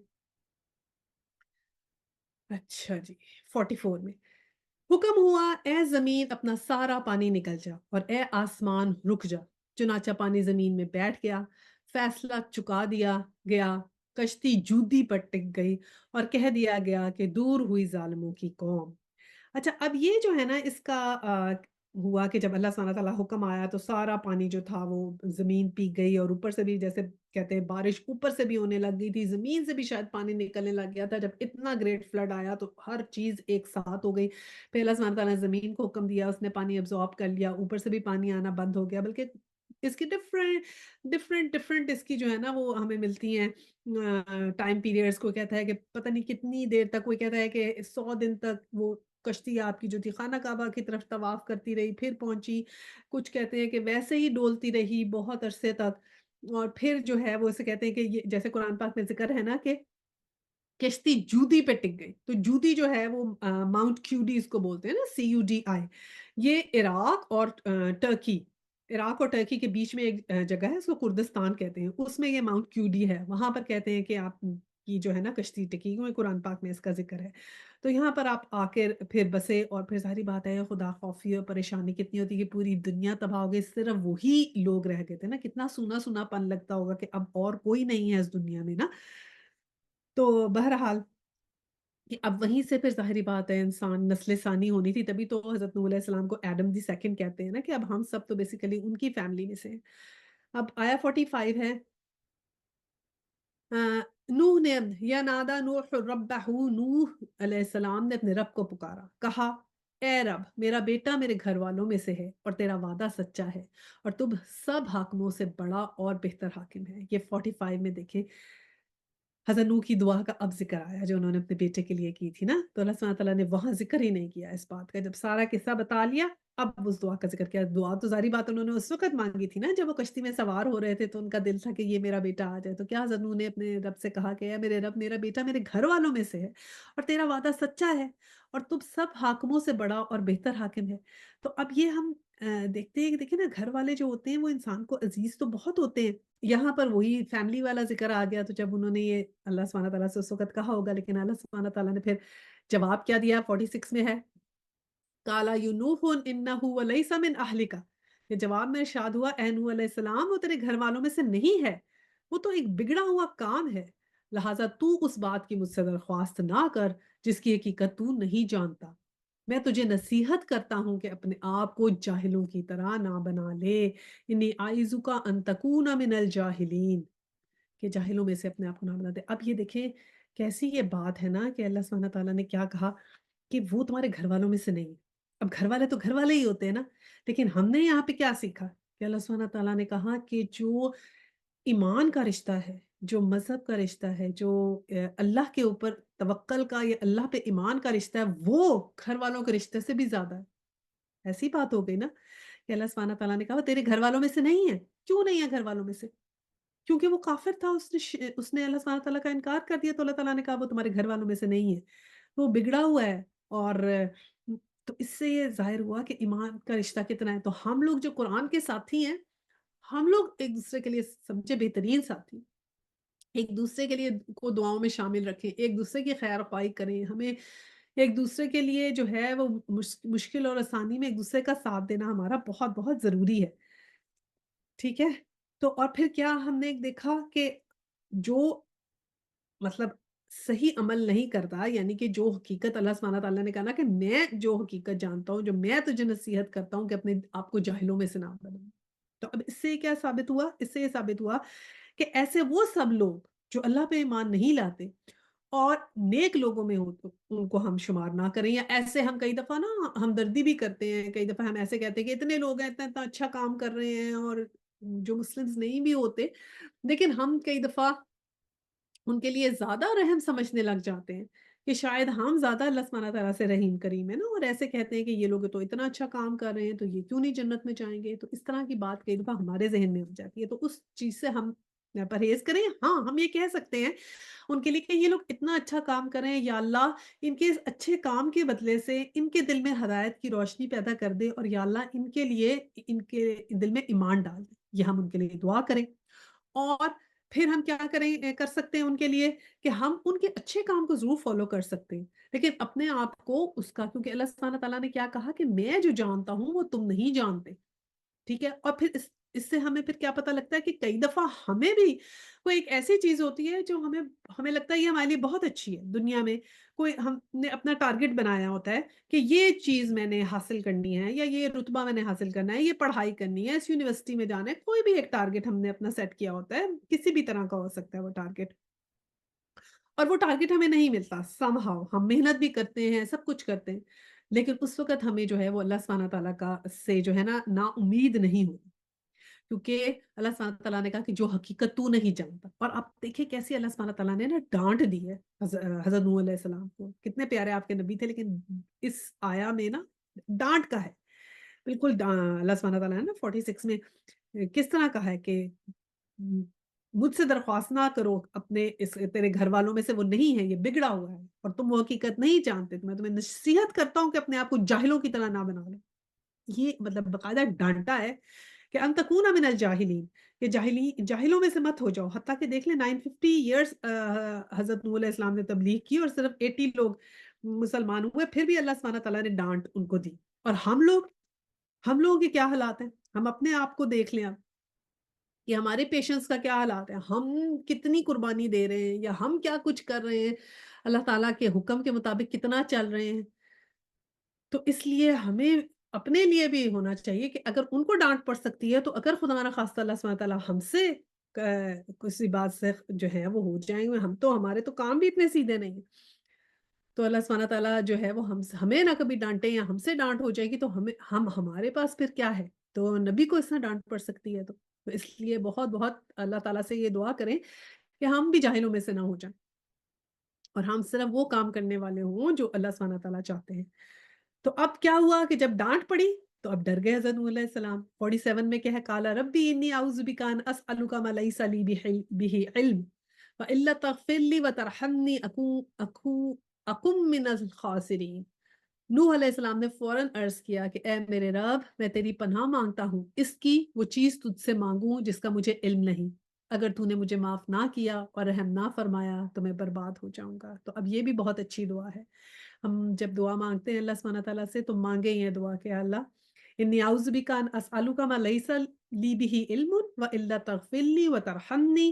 اچھا جی، 44 میں حکم ہوا اے زمین اپنا سارا پانی نکل جا، اور اے آسمان رک جا۔ چنانچہ پانی زمین میں بیٹھ گیا، فیصلہ چکا دیا گیا، کشتی جودی پر ٹک گئی، اور کہہ دیا گیا کہ دور ہوئی ظالموں کی قوم۔ اچھا اب یہ جو ہے نا اس کا ہوا کہ جب اللہ سبحانہ تعالیٰ حکم آیا تو سارا پانی جو تھا وہ زمین پی گئی، اور اوپر سے بھی جیسے کہتے ہیں بارش اوپر سے بھی ہونے لگ گئی تھی، زمین سے بھی شاید پانی نکلنے لگ گیا تھا۔ جب اتنا گریٹ فلڈ آیا تو ہر چیز ایک ساتھ ہو گئی۔ پھر اللہ سبحانہ تعالیٰ نے زمین کو حکم دیا، اس نے پانی ابزارب کر لیا، اوپر سے بھی پانی آنا بند ہو گیا، بلکہ اس کی ڈفرینٹ اس کی جو ہے نا وہ ہمیں ملتی ہیں ٹائم پیریڈز۔ کو کہتا ہے کہ پتہ نہیں کتنی دیر تک، کوئی کہتا ہے کہ 100 دن تک وہ کشتی آپ کی جو تھی خانہ کعبہ کی طرف طواف کرتی رہی، پھر پہنچی۔ کچھ کہتے ہیں کہ ویسے ہی ڈولتی رہی بہت عرصے تک، اور پھر جو ہے وہ اسے کہتے ہیں کہ یہ جیسے قرآن پاک میں ذکر ہے نا کہ کشتی جودی پہ ٹک گئی۔ تو جودی جو ہے وہ ماؤنٹ کیوڈی اس کو بولتے ہیں نا، CUDI۔ یہ عراق اور ٹرکی، عراق اور ٹرکی کے بیچ میں ایک جگہ ہے، اس کو کردستان کہتے ہیں، اس میں یہ ماؤنٹ کیوڈی ہے، وہاں پر کہتے ہیں کہ آپ کی جو ہے نا کشتی ٹکی ہوئی، قرآن پاک میں اس کا ذکر ہے۔ تو یہاں پر آپ آ کے پھر بسے، اور پھر ظاہری بات ہے خدا خوفی اور پریشانی کتنی ہوتی ہے کہ پوری دنیا تباہ ہو گئی، صرف وہی لوگ رہ گئے تھے نا، کتنا سونا سونا پن لگتا ہوگا کہ اب اور کوئی نہیں ہے اس دنیا میں نا۔ تو بہرحال کہ اب وہیں سے پھر ظاہری بات ہے انسان نسل ثانی ہونی تھی، تبھی تو حضرت نوح علیہ السلام کو ایڈم دی سیکنڈ کہتے ہیں نا، کہ اب ہم سب تو بیسیکلی ان کی فیملی میں سے ہیں۔ اب آیا 45 ہے، نوح نے یا نادا نوح ربہ، نوح علیہ السلام نے اپنے رب کو پکارا، کہا اے رب میرا بیٹا میرے گھر والوں میں سے ہے، اور تیرا وعدہ سچا ہے، اور تم سب حاکموں سے بڑا اور بہتر حاکم ہے۔ یہ 45 میں دیکھیں حضرت نوح کی دعا کا اب ذکر آیا جو انہوں نے اپنے بیٹے کے لیے کی تھی نا، تو اللہ سبحانہ تعالیٰ نے وہاں ذکر ہی نہیں کیا اس بات کا، جب سارا قصہ بتا لیا اب اس دعا کا ذکر کیا۔ دعا تو ظاہری بات انہوں نے اس وقت مانگی تھی نا جب وہ کشتی میں سوار ہو رہے تھے، تو ان کا دل تھا کہ یہ میرا بیٹا آ جائے، تو کیا حضرت نوح نے اپنے رب سے کہا کہ اے میرے رب میرا بیٹا میرے گھر والوں میں سے ہے، اور تیرا وعدہ سچا ہے، اور تم سب حاکموں سے بڑا اور بہتر حاکم ہے۔ تو اب یہ ہم دیکھتے ہیں کہ دیکھیں نا گھر والے جو ہوتے ہیں وہ انسان کو عزیز تو بہت ہوتے ہیں، یہاں پر وہی فیملی والا ذکر آ گیا، تو جب انہوں نے یہ اللہ سبحانہ تعالیٰ سے اس وقت کہا ہوگا، لیکن اللہ سبحانہ تعالیٰ نے پھر جواب کیا دیا 46 میں ہے، کالا یونوح انہ ولیس من اہلک، یہ جواب میں ارشاد ہوا اے نوح علیہ السلام وہ تیرے گھر والوں میں سے نہیں ہے، وہ تو ایک بگڑا ہوا کام ہے، لہٰذا تو اس بات کی مجھ سے درخواست نہ کر جس کی حقیقت تو نہیں جانتا۔ میں تجھے نصیحت کرتا ہوں کہ اپنے آپ کو جاہلوں کی طرح نہ بنا لے۔ انی اعیذک ان تکون من الجاہلین، کہ جاہلوں میں سے اپنے آپ کو نہ بنا دے۔ اب یہ دیکھیں کیسی یہ بات ہے نا کہ اللہ سبحانہ تعالیٰ نے کیا کہا کہ وہ تمہارے گھر والوں میں سے نہیں ہے۔ اب گھر والے تو گھر والے ہی ہوتے ہیں نا، لیکن ہم نے یہاں پہ کیا سیکھا کہ اللہ سبحانہ تعالیٰ نے کہا کہ جو ایمان کا رشتہ ہے، جو مذہب کا رشتہ ہے، جو اللہ کے اوپر توکل کا یا اللہ پہ ایمان کا رشتہ ہے، وہ گھر والوں کے رشتے سے بھی زیادہ ہے۔ ایسی بات ہو گئی نا کہ اللہ سبحانہ تعالیٰ نے کہا وہ تیرے گھر والوں میں سے نہیں ہے۔ کیوں نہیں ہے گھر والوں میں سے؟ کیونکہ وہ کافر تھا، اس نے اللہ سبحانہ تعالیٰ کا انکار کر دیا، تو اللہ تعالیٰ نے کہا وہ تمہارے گھر والوں میں سے نہیں ہے، وہ بگڑا ہوا ہے۔ اور تو اس سے یہ ظاہر ہوا کہ ایمان کا رشتہ کتنا ہے۔ تو ہم لوگ جو قرآن کے ساتھی ہیں، ہم لوگ ایک دوسرے کے لیے سمجھے بہترین ساتھی، ایک دوسرے کے لیے کو دعاؤں میں شامل رکھیں، ایک دوسرے کی خیر خواہی کریں، ہمیں ایک دوسرے کے لیے جو ہے وہ مشکل اور آسانی میں ایک دوسرے کا ساتھ دینا ہمارا بہت بہت ضروری ہے، ٹھیک ہے؟ تو اور پھر کیا ہم نے دیکھا کہ جو مطلب صحیح عمل نہیں کرتا، یعنی کہ جو حقیقت اللہ سبحانہ تعالیٰ نے کہا نا کہ میں جو حقیقت جانتا ہوں، جو میں تجھے نصیحت کرتا ہوں کہ اپنے آپ کو جاہلوں میں سے نہ بناؤ۔ تو اب اس سے کیا ثابت ہوا؟ اس سے یہ ثابت ہوا کہ ایسے وہ سب لوگ جو اللہ پہ ایمان نہیں لاتے اور نیک لوگوں میں ہو تو ان کو ہم شمار نہ کریں، یا ایسے ہم کئی دفعہ نا ہمدردی بھی کرتے ہیں، کئی دفعہ ہم ایسے کہتے ہیں کہ اتنے لوگ ہیں، اتنا اتنا اچھا کام کر رہے ہیں، اور جو مسلمز نہیں بھی ہوتے لیکن ہم کئی دفعہ ان کے لیے زیادہ رحم سمجھنے لگ جاتے ہیں کہ شاید ہم زیادہ اللہ سبحانہ تعالیٰ سے رحیم کریم ہے نا، اور ایسے کہتے ہیں کہ یہ لوگ تو اتنا اچھا کام کر رہے ہیں تو یہ کیوں نہیں جنت میں جائیں گے۔ تو اس طرح کی بات کئی دفعہ ہمارے ذہن میں آ جاتی ہے، تو اس چیز سے ہم پرہیز کریں۔ ہاں، ہم یہ کہہ سکتے ہیں ان کے لیے کہ یہ لوگ اتنا اچھا کام کر رہے ہیں، یا اللہ ان کے اس اچھے کام کے بدلے سے ان کے دل میں ہدایت کی روشنی پیدا کر دے، اور یا اللہ ان کے لیے ان کے دل میں ایمان ڈال دے، یہ ہم ان کے لیے دعا کریں۔ اور پھر ہم کیا کر سکتے ہیں ان کے لیے کہ ہم ان کے اچھے کام کو ضرور فالو کر سکتے ہیں، لیکن اپنے آپ کو اس کا، کیونکہ اللہ سبحانہ تعالیٰ نے کیا کہا کہ میں جو جانتا ہوں وہ تم نہیں جانتے، ٹھیک ہے؟ اور پھر اس سے ہمیں پھر کیا پتہ لگتا ہے کہ کئی دفعہ ہمیں بھی کوئی ایک ایسی چیز ہوتی ہے جو ہمیں لگتا ہے یہ ہمارے لیے بہت اچھی ہے دنیا میں، کوئی ہم نے اپنا ٹارگٹ بنایا ہوتا ہے کہ یہ چیز میں نے حاصل کرنی ہے، یا یہ رتبہ میں نے حاصل کرنا ہے، یہ پڑھائی کرنی ہے، اس یونیورسٹی میں جانا ہے، کوئی بھی ایک ٹارگٹ ہم نے اپنا سیٹ کیا ہوتا ہے، کسی بھی طرح کا ہو سکتا ہے وہ ٹارگٹ، اور وہ ٹارگٹ ہمیں نہیں ملتا سم ہاؤ، ہم محنت بھی کرتے ہیں، سب کچھ کرتے ہیں، لیکن اس وقت ہمیں جو ہے وہ اللہ سبحانہ تعالیٰ کا سے جو ہے نا امید نہیں ہوتی، کیونکہ اللہ سبحانہ تعالیٰ نے کہا کہ جو حقیقت تو نہیں جانتا۔ اور آپ دیکھیں کیسی اللہ سبحانہ تعالیٰ نے نا ڈانٹ دی ہے حضرت نوح علیہ السلام کو، کتنے پیارے آپ کے نبی تھے، لیکن اس آیا میں نا ڈانٹ کا ہے بالکل۔ اللہ سبحانہ تعالیٰ نے نا 46 میں کس طرح کہا ہے کہ مجھ سے درخواست نہ کرو اپنے تیرے گھر والوں میں سے وہ نہیں ہے، یہ بگڑا ہوا ہے اور تم وہ حقیقت نہیں جانتے، تو میں تمہیں نصیحت کرتا ہوں کہ اپنے آپ کو جاہلوں کی طرح نہ بنا لو۔ یہ مطلب باقاعدہ ڈانٹا ہے کہ ان تکون من الجاہلین، کہ جاہلوں میں سے مت ہو جاؤ۔ حتیٰ کہ دیکھ لیں 950 ایئرس حضرت نوح علیہ السلام نے تبلیغ کی اور صرف 80 لوگ مسلمان ہوئے، پھر بھی اللہ سبحانہ تعالیٰ نے ڈانٹ ان کو دی۔ اور ہم لوگوں کے کیا حالات ہیں؟ ہم اپنے آپ کو دیکھ لیں اب کہ ہمارے پیشنس کا کیا حالات ہے، ہم کتنی قربانی دے رہے ہیں، یا ہم کیا کچھ کر رہے ہیں، اللہ تعالیٰ کے حکم کے مطابق کتنا چل رہے ہیں۔ تو اس لیے ہمیں اپنے لیے بھی ہونا چاہیے کہ اگر ان کو ڈانٹ پڑ سکتی ہے، تو اگر خدا نہ خواستہ اللہ سبحانہ تعالیٰ ہم سے کسی بات سے جو ہے وہ ہو جائیں گے، ہمارے تو کام بھی اتنے سیدھے نہیں ہیں، تو اللہ سبحانہ تعالیٰ جو ہے وہ ہمیں نہ کبھی ڈانٹے یا ہم سے ڈانٹ ہو جائے گی، تو ہمارے پاس پھر کیا ہے؟ تو نبی کو اس طرح ڈانٹ پڑ سکتی ہے، تو اس لیے بہت بہت اللہ تعالیٰ سے یہ دعا کریں کہ ہم بھی جاہلوں میں سے نہ ہو جائیں، اور ہم صرف وہ کام کرنے والے ہوں جو اللہ سبحانہ تعالیٰ چاہتے ہیں۔ تو اب کیا ہوا کہ جب ڈانٹ پڑی تو اب ڈر گئے حضرت نوح علیہ السلام۔ 47 میں کیا ہے؟ قال ربی انی اعوذ بک ان اسألک ما لیس لی بہ علم والا تغفر لی وترحمنی اکن من الخاسرین۔ نوح علیہ السلام نے فوراً عرض کیا کہ اے میرے رب، میں تیری پناہ مانگتا ہوں اس کی وہ چیز تجھ سے مانگوں جس کا مجھے علم نہیں، اگر تو نے مجھے معاف نہ کیا اور رحم نہ فرمایا تو میں برباد ہو جاؤں گا۔ تو اب یہ بھی بہت اچھی دعا ہے، ہم جب دعا مانگتے ہیں اللہ سبحانہ تعالیٰ سے تو مانگے یہ دعا کہ اللہ انی اعوذ بک ان اسألک ما لیس لی بہ علم والا تغفر لی وترحمنی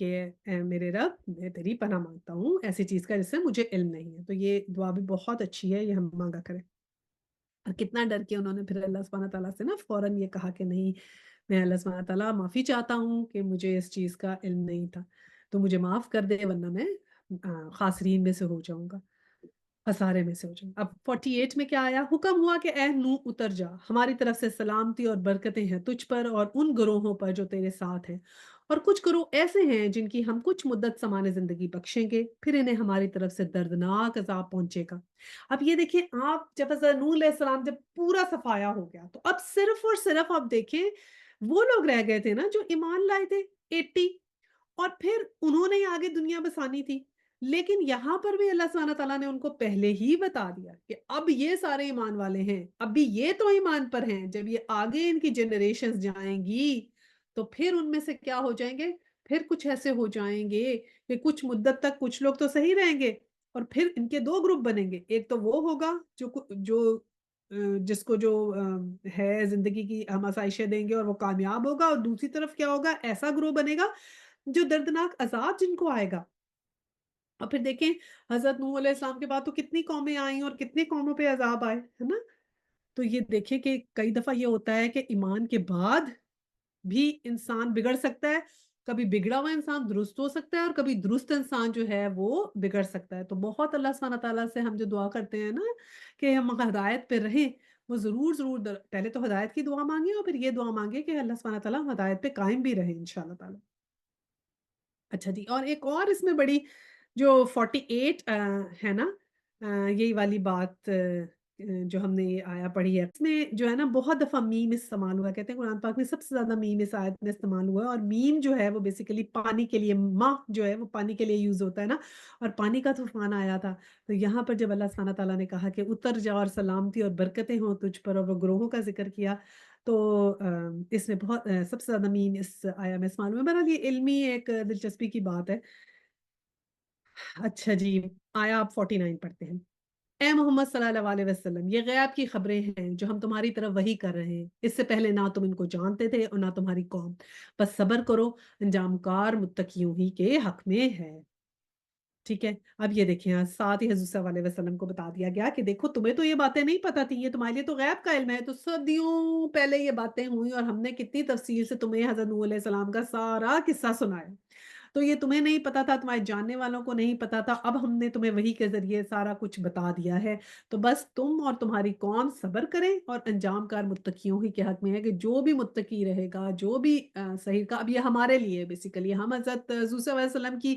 کہ اے میرے رب میں تیری پناہ مانگتا ہوں ایسی چیز کا جس سے مجھے علم نہیں ہے. تو یہ دعا بھی بہت اچھی ہے، یہ ہم مانگا کریں. اور کتنا ڈر کے انہوں نے پھر اللہ سبحانہ تعالیٰ سے نا فوراً یہ کہا کہ نہیں، میں اللہ سبحانہ تعالیٰ معافی چاہتا ہوں کہ مجھے اس چیز کا علم نہیں تھا، تو مجھے معاف کر دے ورنہ میں خاسرین میں سے ہو جاؤں گا، خسارے میں سے ہو جاؤں. اب 48 میں کیا آیا؟ حکم ہوا کہ اے نوح اتر جا، ہماری طرف سے سلامتی اور برکتیں ہیں تجھ پر اور ان گروہوں پر جو تیرے ساتھ ہیں، اور کچھ گروہ ایسے ہیں جن کی ہم کچھ مدت سمان زندگی بخشیں گے، پھر انہیں ہماری طرف سے دردناک عذاب پہنچے گا. اب یہ دیکھیں، آپ جب حضرت نوح علیہ السلام جب پورا صفایا ہو گیا تو اب صرف اور صرف آپ دیکھیں وہ لوگ رہ گئے تھے نا جو ایمان لائے تھے 80، اور پھر انہوں نے آگے دنیا بسانی تھی. لیکن یہاں پر بھی اللہ سبحانہ تعالیٰ نے ان کو پہلے ہی بتا دیا کہ اب یہ سارے ایمان والے ہیں، اب بھی یہ تو ایمان پر ہیں، جب یہ آگے ان کی جنریشنز جائیں گی تو پھر ان میں سے کیا ہو جائیں گے، پھر کچھ ایسے ہو جائیں گے کہ کچھ مدت تک کچھ لوگ تو صحیح رہیں گے، اور پھر ان کے دو گروپ بنیں گے. ایک تو وہ ہوگا جس کو جو ہے زندگی کی ہم آسائشیں دیں گے اور وہ کامیاب ہوگا، اور دوسری طرف کیا ہوگا، ایسا گروہ بنے گا جو دردناک عذاب جن کو آئے گا. اور پھر دیکھیں حضرت نوح علیہ السلام کے بعد تو کتنی قومیں آئیں اور کتنی قوموں پہ عذاب آئے، ہے نا. تو یہ دیکھیں کہ کئی دفعہ یہ ہوتا ہے کہ ایمان کے بعد بھی انسان بگڑ سکتا ہے، کبھی بگڑا ہوا انسان درست ہو سکتا ہے اور کبھی درست انسان جو ہے وہ بگڑ سکتا ہے. تو بہت اللہ سبحانہ تعالیٰ سے ہم جو دعا کرتے ہیں نا کہ ہم ہدایت پہ رہیں، وہ ضرور ضرور پہلے تو ہدایت کی دعا مانگیں اور پھر یہ دعا مانگیں کہ اللہ سبحانہ تعالیٰ ہدایت پہ قائم بھی رہیں انشاءاللہ تعالیٰ. اچھا جی، اور ایک اور اس میں بڑی جو 48 ہے نا، یہی والی بات جو ہم نے یہ آیا پڑھی ہے، اس میں جو ہے نا بہت دفعہ میم استعمال ہوا. کہتے ہیں قرآن پاک میں سب سے زیادہ میم اس آیت میں استعمال ہوا ہے، اور میم جو ہے وہ بیسیکلی پانی کے لیے، ماں جو ہے وہ پانی کے لیے یوز ہوتا ہے نا، اور پانی کا طوفان آیا تھا. تو یہاں پر جب اللہ سبحانہ تعالیٰ نے کہا کہ اتر جا اور سلامتی اور برکتیں ہوں تجھ پر، اور وہ گروہوں کا ذکر کیا، تو اس میں بہت سب سے زیادہ میم اس آیا میں استعمال ہوئے. بہرحال یہ علمی ایک دلچسپی کی بات ہے. اچھا جی، آیا آپ 49 پڑھتے ہیں. اے محمد صلی اللہ علیہ وسلم، یہ غیب کی خبریں ہیں جو ہم تمہاری طرف وحی کر رہے ہیں، اس سے پہلے نہ تم ان کو جانتے تھے اور نہ تمہاری قوم. بس صبر کرو، انجام کار متقیوں ہی کے حق میں ہے. ٹھیک ہے. اب یہ دیکھیں ساتھ ہی حضور صلی اللہ علیہ وسلم کو بتا دیا گیا کہ دیکھو تمہیں تو یہ باتیں نہیں پتہ تھی، یہ تمہارے لیے تو غیب کا علم ہے. تو صدیوں پہلے یہ باتیں ہوئی اور ہم نے کتنی تفصیل سے تمہیں حضرت نوح علیہ السلام کا سارا قصہ سنایا. تو یہ تمہیں نہیں پتا تھا، تمہارے جاننے والوں کو نہیں پتا تھا، اب ہم نے تمہیں وحی کے ذریعے سارا کچھ بتا دیا ہے. تو بس تم اور تمہاری قوم صبر کریں، اور انجام کار متقیوں ہی کے حق میں ہے کہ جو بھی متقی رہے گا، جو بھی صحیح کا. اب یہ ہمارے لیے بیسیکلی ہم حضرت حضور صلی اللہ علیہ وسلم کی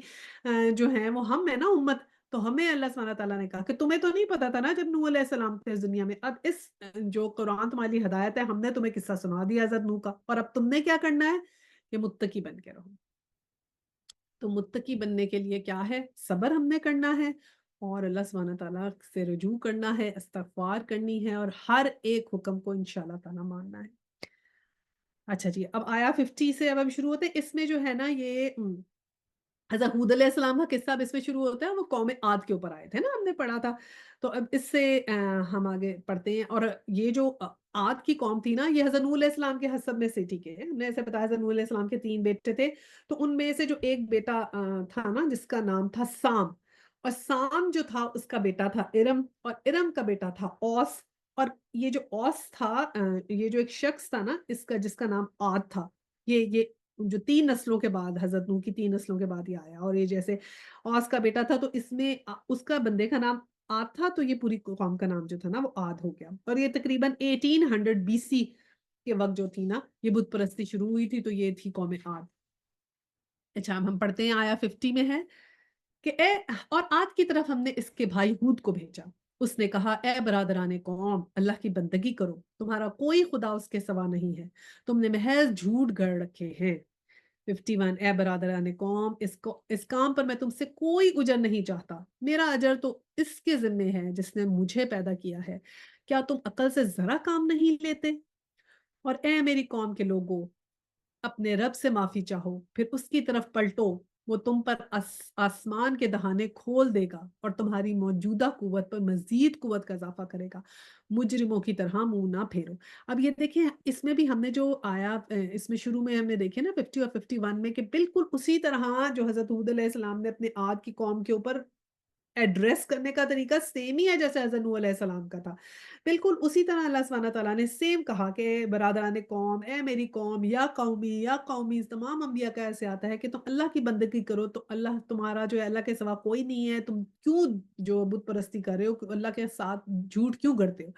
جو ہیں وہ ہم ہیں نا امت. تو ہمیں اللہ سبحانہ تعالیٰ نے کہا کہ تمہیں تو نہیں پتا تھا نا جب نوح علیہ السلام تھے اس دنیا میں، اب اس جو قرآن تمہاری ہدایت ہے ہم نے تمہیں قصہ سنا دیا حضرت نوح کا، اور اب تم نے کیا کرنا ہے کہ متقی بن کے رہو. تو متقی بننے کے لیے کیا ہے؟ صبر ہم نے کرنا ہے، اور اللہ سبحانہ تعالیٰ سے رجوع کرنا ہے، استغفار کرنی ہے، اور ہر ایک حکم کو انشاءاللہ تعالیٰ ماننا ہے. اچھا جی، اب آیا 50 سے اب ہم شروع ہوتے ہیں. اس میں جو ہے نا یہ حضرت ہود علیہ السلام کا قصہ اب اس میں شروع ہوتا ہے. وہ قوم عاد کے اوپر آئے تھے نا، ہم نے پڑھا تھا. تو اب اس سے ہم آگے پڑھتے ہیں. اور یہ جو عاد کی قوم تھی نا، یہ حضرت نوح علیہ السلام کے حسب میں سے، ٹھیک ہے، ہم نے ایسے بتایا حضرت نوح علیہ السلام کے 3 بیٹے تھے. تو ان میں سے جو ایک بیٹا تھا نا جس کا نام تھا سام، اور سام جو تھا اس کا بیٹا تھا ارم، اور ارم کا بیٹا تھا اوس. اور یہ جو اوس تھا، یہ جو ایک شخص تھا نا اس کا جس کا نام عاد تھا، یہ جو 3 نسلوں کے بعد حضرت نوح کی 3 نسلوں کے بعد یہ آیا. اور یہ جیسے اوس کا بیٹا تھا تو اس میں اس کا بندے کا نام عاد تھا، تو یہ پوری قوم کا نام جو تھا نا وہ عاد ہو گیا. اور یہ تقریباً 1800 BC کے وقت جو تھی نا یہ بت پرستی شروع ہوئی تھی، تو یہ تھی قوم عاد. اچھا ہم پڑھتے ہیں آیا 50 میں ہے کہ اے اور عاد کی طرف ہم نے اس کے بھائی ہود کو بھیجا. اس نے کہا اے برادران قوم، اللہ کی بندگی کرو، تمہارا کوئی خدا اس کے سوا نہیں ہے، تم نے محض جھوٹ گڑ رکھے ہیں. 51 اے برادران قوم، اس کام پر میں تم سے کوئی اجر نہیں چاہتا، میرا اجر تو اس کے ذمے ہے جس نے مجھے پیدا کیا ہے. کیا تم عقل سے ذرا کام نہیں لیتے؟ اور اے میری قوم کے لوگوں، اپنے رب سے معافی چاہو، پھر اس کی طرف پلٹو وہ تم پر آسمان کے دہانے کھول دے گا اور تمہاری موجودہ قوت پر مزید قوت کا اضافہ کرے گا، مجرموں کی طرح منہ نہ پھیرو۔ اب یہ دیکھیں اس میں بھی ہم نے جو آیا اس میں شروع میں ہم نے دیکھے نا 50 اور 51 میں، کہ بالکل اسی طرح جو حضرت ہود علیہ السلام نے اپنے عاد کی قوم کے اوپر ایڈریس کرنے کا طریقہ سیم ہی ہے جیسے حضرت نوح علیہ السلام کا تھا۔ بالکل اسی طرح اللہ سبحانہ تعالیٰ نے سیم کہا کہ برادران قوم، اے میری قوم، یا قومی، تمام انبیاء کا ایسے آتا ہے کہ تم اللہ کی بندگی کرو تو اللہ تمہارا جو ہے، اللہ کے سوا کوئی نہیں ہے، تم کیوں جو بت پرستی کر رہے ہو، اللہ کے ساتھ جھوٹ کیوں گڑتے ہو۔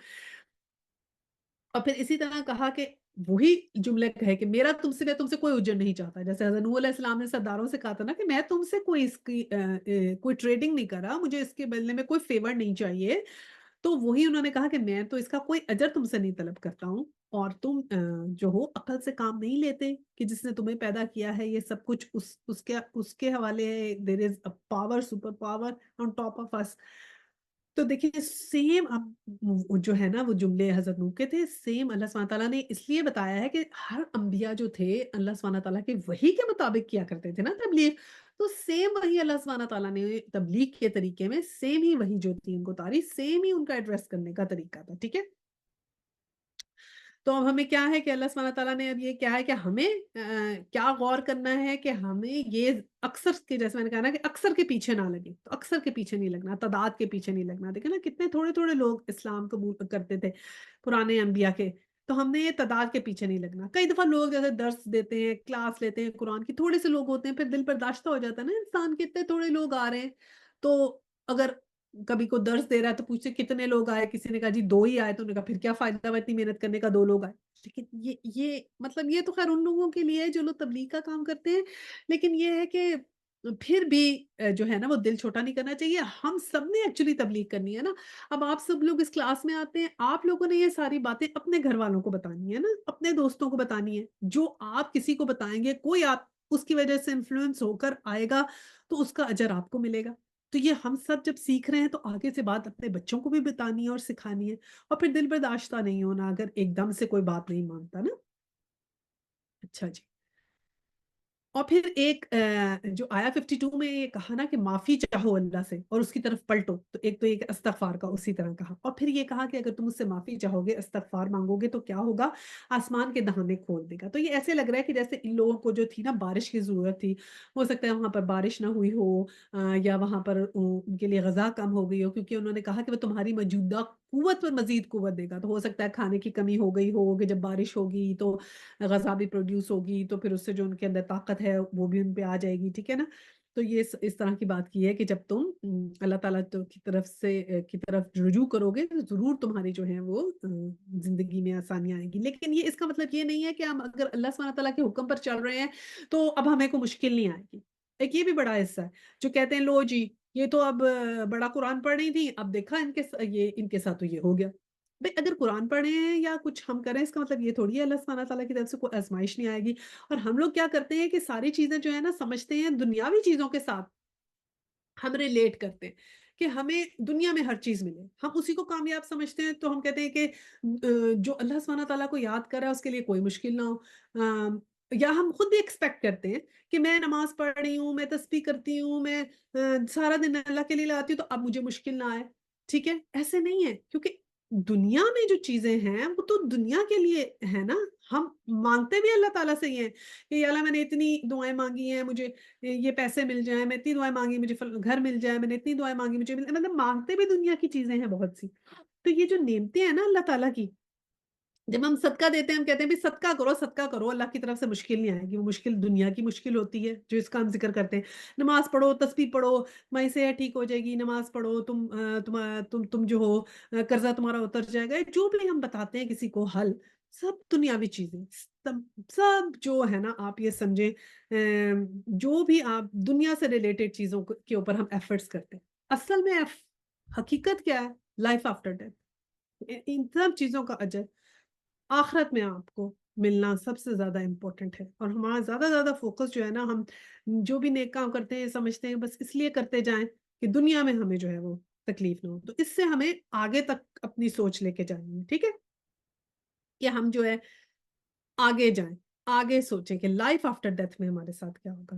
اور پھر اسی طرح کہا کہ وہی جملے کہے کہ میرا میں تم سے کوئی اجر نہیں چاہتا، جیسے حضرت نوح علیہ السلام نے سرداروں سے کہا تھا نا کہ میں تم سے کوئی اس کی کوئی ٹریڈنگ نہیں کر رہا، مجھے اس کے بدلے میں کوئی فیور نہیں چاہیے۔ تو وہی انہوں نے کہا کہ میں تو اس کا کوئی اجر تم سے نہیں طلب کرتا ہوں، اور تم جو ہو عقل سے کام نہیں لیتے کہ جس نے تمہیں پیدا کیا ہے، یہ سب کچھ اس کے حوالے ہے، there is a power, super power on top of us. تو دیکھیے سیم اب جو ہے نا وہ جملے حضرت نوح کے تھے، سیم اللہ سبحانہ تعالیٰ نے اس لیے بتایا ہے کہ ہر انبیاء جو تھے اللہ سبحانہ تعالیٰ کے وحی کے مطابق کیا کرتے تھے نا تبلیغ، تو سیم وہی اللہ سبحانہ تعالیٰ نے تبلیغ کے طریقے میں سیم ہی وہی جو تھی ان کو اتاری، سیم ہی ان کا ایڈریس کرنے کا طریقہ تھا، ٹھیک ہے۔ تو اب ہمیں کیا ہے کہ اللہ سبحانہ تعالیٰ نے اب یہ کیا ہے کہ ہمیں کیا غور کرنا ہے کہ ہمیں یہ اکثر کے، جیسے میں نے کہا نا کہ اکثر کے پیچھے نہ لگے، تو اکثر کے پیچھے نہیں لگنا، تعداد کے پیچھے نہیں لگنا۔ دیکھیں نا کتنے تھوڑے تھوڑے لوگ اسلام قبول کرتے تھے پرانے انبیاء کے، تو ہم نے یہ تعداد کے پیچھے نہیں لگنا۔ کئی دفعہ لوگ جیسے درس دیتے ہیں، کلاس لیتے ہیں قرآن کی، تھوڑے سے لوگ ہوتے ہیں، پھر دل برداشتہ ہو جاتا ہے نا انسان کے، اتنے تھوڑے لوگ آ رہے ہیں، تو اگر کبھی کوئی درس دے رہا ہے تو پوچھتے کتنے لوگ آئے، کسی نے کہا جی 2 ہی آئے، تو انہوں نے کہا پھر کیا فائدہ ہوا اتنی محنت کرنے کا، 2 لوگ آئے۔ لیکن یہ مطلب یہ تو خیر ان لوگوں کے لیے ہے جو لوگ تبلیغ کا کام کرتے ہیں، لیکن یہ ہے کہ پھر بھی جو ہے نا وہ دل چھوٹا نہیں کرنا چاہیے، ہم سب نے ایکچولی تبلیغ کرنی ہے نا۔ اب آپ سب لوگ اس کلاس میں آتے ہیں، آپ لوگوں نے یہ ساری باتیں اپنے گھر والوں کو بتانی ہے نا، اپنے دوستوں کو بتانی ہے، جو آپ کسی کو بتائیں گے، کوئی آپ اس کی وجہ سے انفلوئنس ہو کر آئے گا تو اس کا اجر آپ کو ملے گا۔ تو یہ ہم سب جب سیکھ رہے ہیں تو آگے سے بات اپنے بچوں کو بھی بتانی ہے اور سکھانی ہے، اور پھر دل برداشتہ نہیں ہونا اگر ایک دم سے کوئی بات نہیں مانتا نا۔ اچھا جی، اور پھر ایک جو آیا 52 میں یہ کہا نا کہ معافی چاہو اللہ سے اور اس کی طرف پلٹو، تو ایک استغفار کا اسی طرح کہا، اور پھر یہ کہا کہ اگر تم اس سے معافی چاہو گے، استغفار مانگو گے تو کیا ہوگا، آسمان کے دہانے کھول دے گا۔ تو یہ ایسے لگ رہا ہے کہ جیسے ان لوگوں کو جو تھی نا بارش کی ضرورت تھی، ہو سکتا ہے وہاں پر بارش نہ ہوئی ہو، یا وہاں پر ان کے لیے غذا کم ہو گئی ہو، کیونکہ انہوں نے کہا کہ وہ تمہاری موجودہ قوت پر مزید قوت دے گا، تو ہو سکتا ہے کھانے کی کمی ہو گئی ہو کہ جب بارش ہوگی تو غذا بھی پروڈیوس ہوگی، تو پھر اس سے جو ان کے اندر طاقت ہے وہ بھی ان پہ آ جائے گی، ٹھیک ہے نا۔ تو یہ اس طرح کی بات کی ہے کہ جب تم اللہ تعالیٰ کی طرف سے کی طرف رجوع کرو گے تو ضرور تمہاری جو ہے وہ زندگی میں آسانیاں آئیں گی۔ لیکن یہ اس کا مطلب یہ نہیں ہے کہ ہم اگر اللہ سبحانہ تعالیٰ کے حکم پر چل رہے ہیں تو اب ہمیں کوئی مشکل نہیں آئے گی۔ ایک یہ بھی بڑا حصہ ہے جو کہتے ہیں لو جی یہ تو اب بڑا قرآن پڑھ رہی تھی، اب دیکھا ان کے ساتھ تو یہ ہو گیا۔ بھئی اگر قرآن پڑھیں ہیں یا کچھ ہم کریں اس کا مطلب یہ تھوڑی ہے اللہ سبحانہ تعالیٰ کی طرف سے کوئی آزمائش نہیں آئے گی۔ اور ہم لوگ کیا کرتے ہیں کہ ساری چیزیں جو ہے نا سمجھتے ہیں دنیاوی چیزوں کے ساتھ ہم ریلیٹ کرتے ہیں کہ ہمیں دنیا میں ہر چیز ملے، ہم اسی کو کامیاب سمجھتے ہیں، تو ہم کہتے ہیں کہ جو اللہ سبحانہ تعالیٰ کو یاد کر رہا ہے اس کے لیے کوئی مشکل نہ ہو، یا ہم خود بھی ایکسپیکٹ کرتے ہیں کہ میں نماز پڑھ رہی ہوں، میں تسبیح کرتی ہوں، میں سارا دن اللہ کے لیے لگاتی ہوں، تو اب مجھے مشکل نہ آئے، ٹھیک ہے، ایسے نہیں ہے، کیونکہ دنیا میں جو چیزیں ہیں وہ تو دنیا کے لیے ہے نا، ہم مانگتے بھی اللہ تعالیٰ سے ہی ہیں کہ یا اللہ میں نے اتنی دعائیں مانگی ہیں، مجھے یہ پیسے مل جائیں، میں اتنی دعائیں مانگی مجھے گھر مل جائے، میں نے اتنی دعائیں مانگی مجھے مطلب مانگتے بھی دنیا کی چیزیں ہیں بہت سی۔ تو یہ جو نعمتیں ہیں نا اللہ تعالیٰ کی، جب ہم صدقہ دیتے ہیں ہم کہتے ہیں بھی صدقہ کرو اللہ کی طرف سے مشکل نہیں آئے گی، وہ مشکل دنیا کی مشکل ہوتی ہے جو اس کا ہم ذکر کرتے ہیں، نماز پڑھو، تسبیح پڑھو، وہیں سے ٹھیک ہو جائے گی، نماز پڑھو، تم جو ہو قرضہ تمہارا اتر جائے گا، جو بھی ہم بتاتے ہیں کسی کو حل، سب دنیاوی چیزیں، سب سب جو ہے نا آپ یہ سمجھیں جو بھی آپ دنیا سے ریلیٹڈ چیزوں کے اوپر ہم ایفرٹس کرتے ہیں، اصل میں حقیقت کیا ہے، لائف آفٹر ڈیتھ، ان سب چیزوں کا اجر آخرت میں آپ کو ملنا سب سے زیادہ امپورٹنٹ ہے، اور ہمارا زیادہ زیادہ فوکس جو ہے نا ہم جو بھی نیک کام کرتے ہیں سمجھتے ہیں بس اس لیے کرتے جائیں کہ دنیا میں ہمیں جو ہے وہ تکلیف نہ ہو، تو اس سے ہمیں آگے تک اپنی سوچ لے کے جانی ہے، ٹھیک ہے، کہ ہم جو ہے آگے جائیں، آگے سوچیں کہ لائف آفٹر ڈیتھ میں ہمارے ساتھ کیا ہوگا۔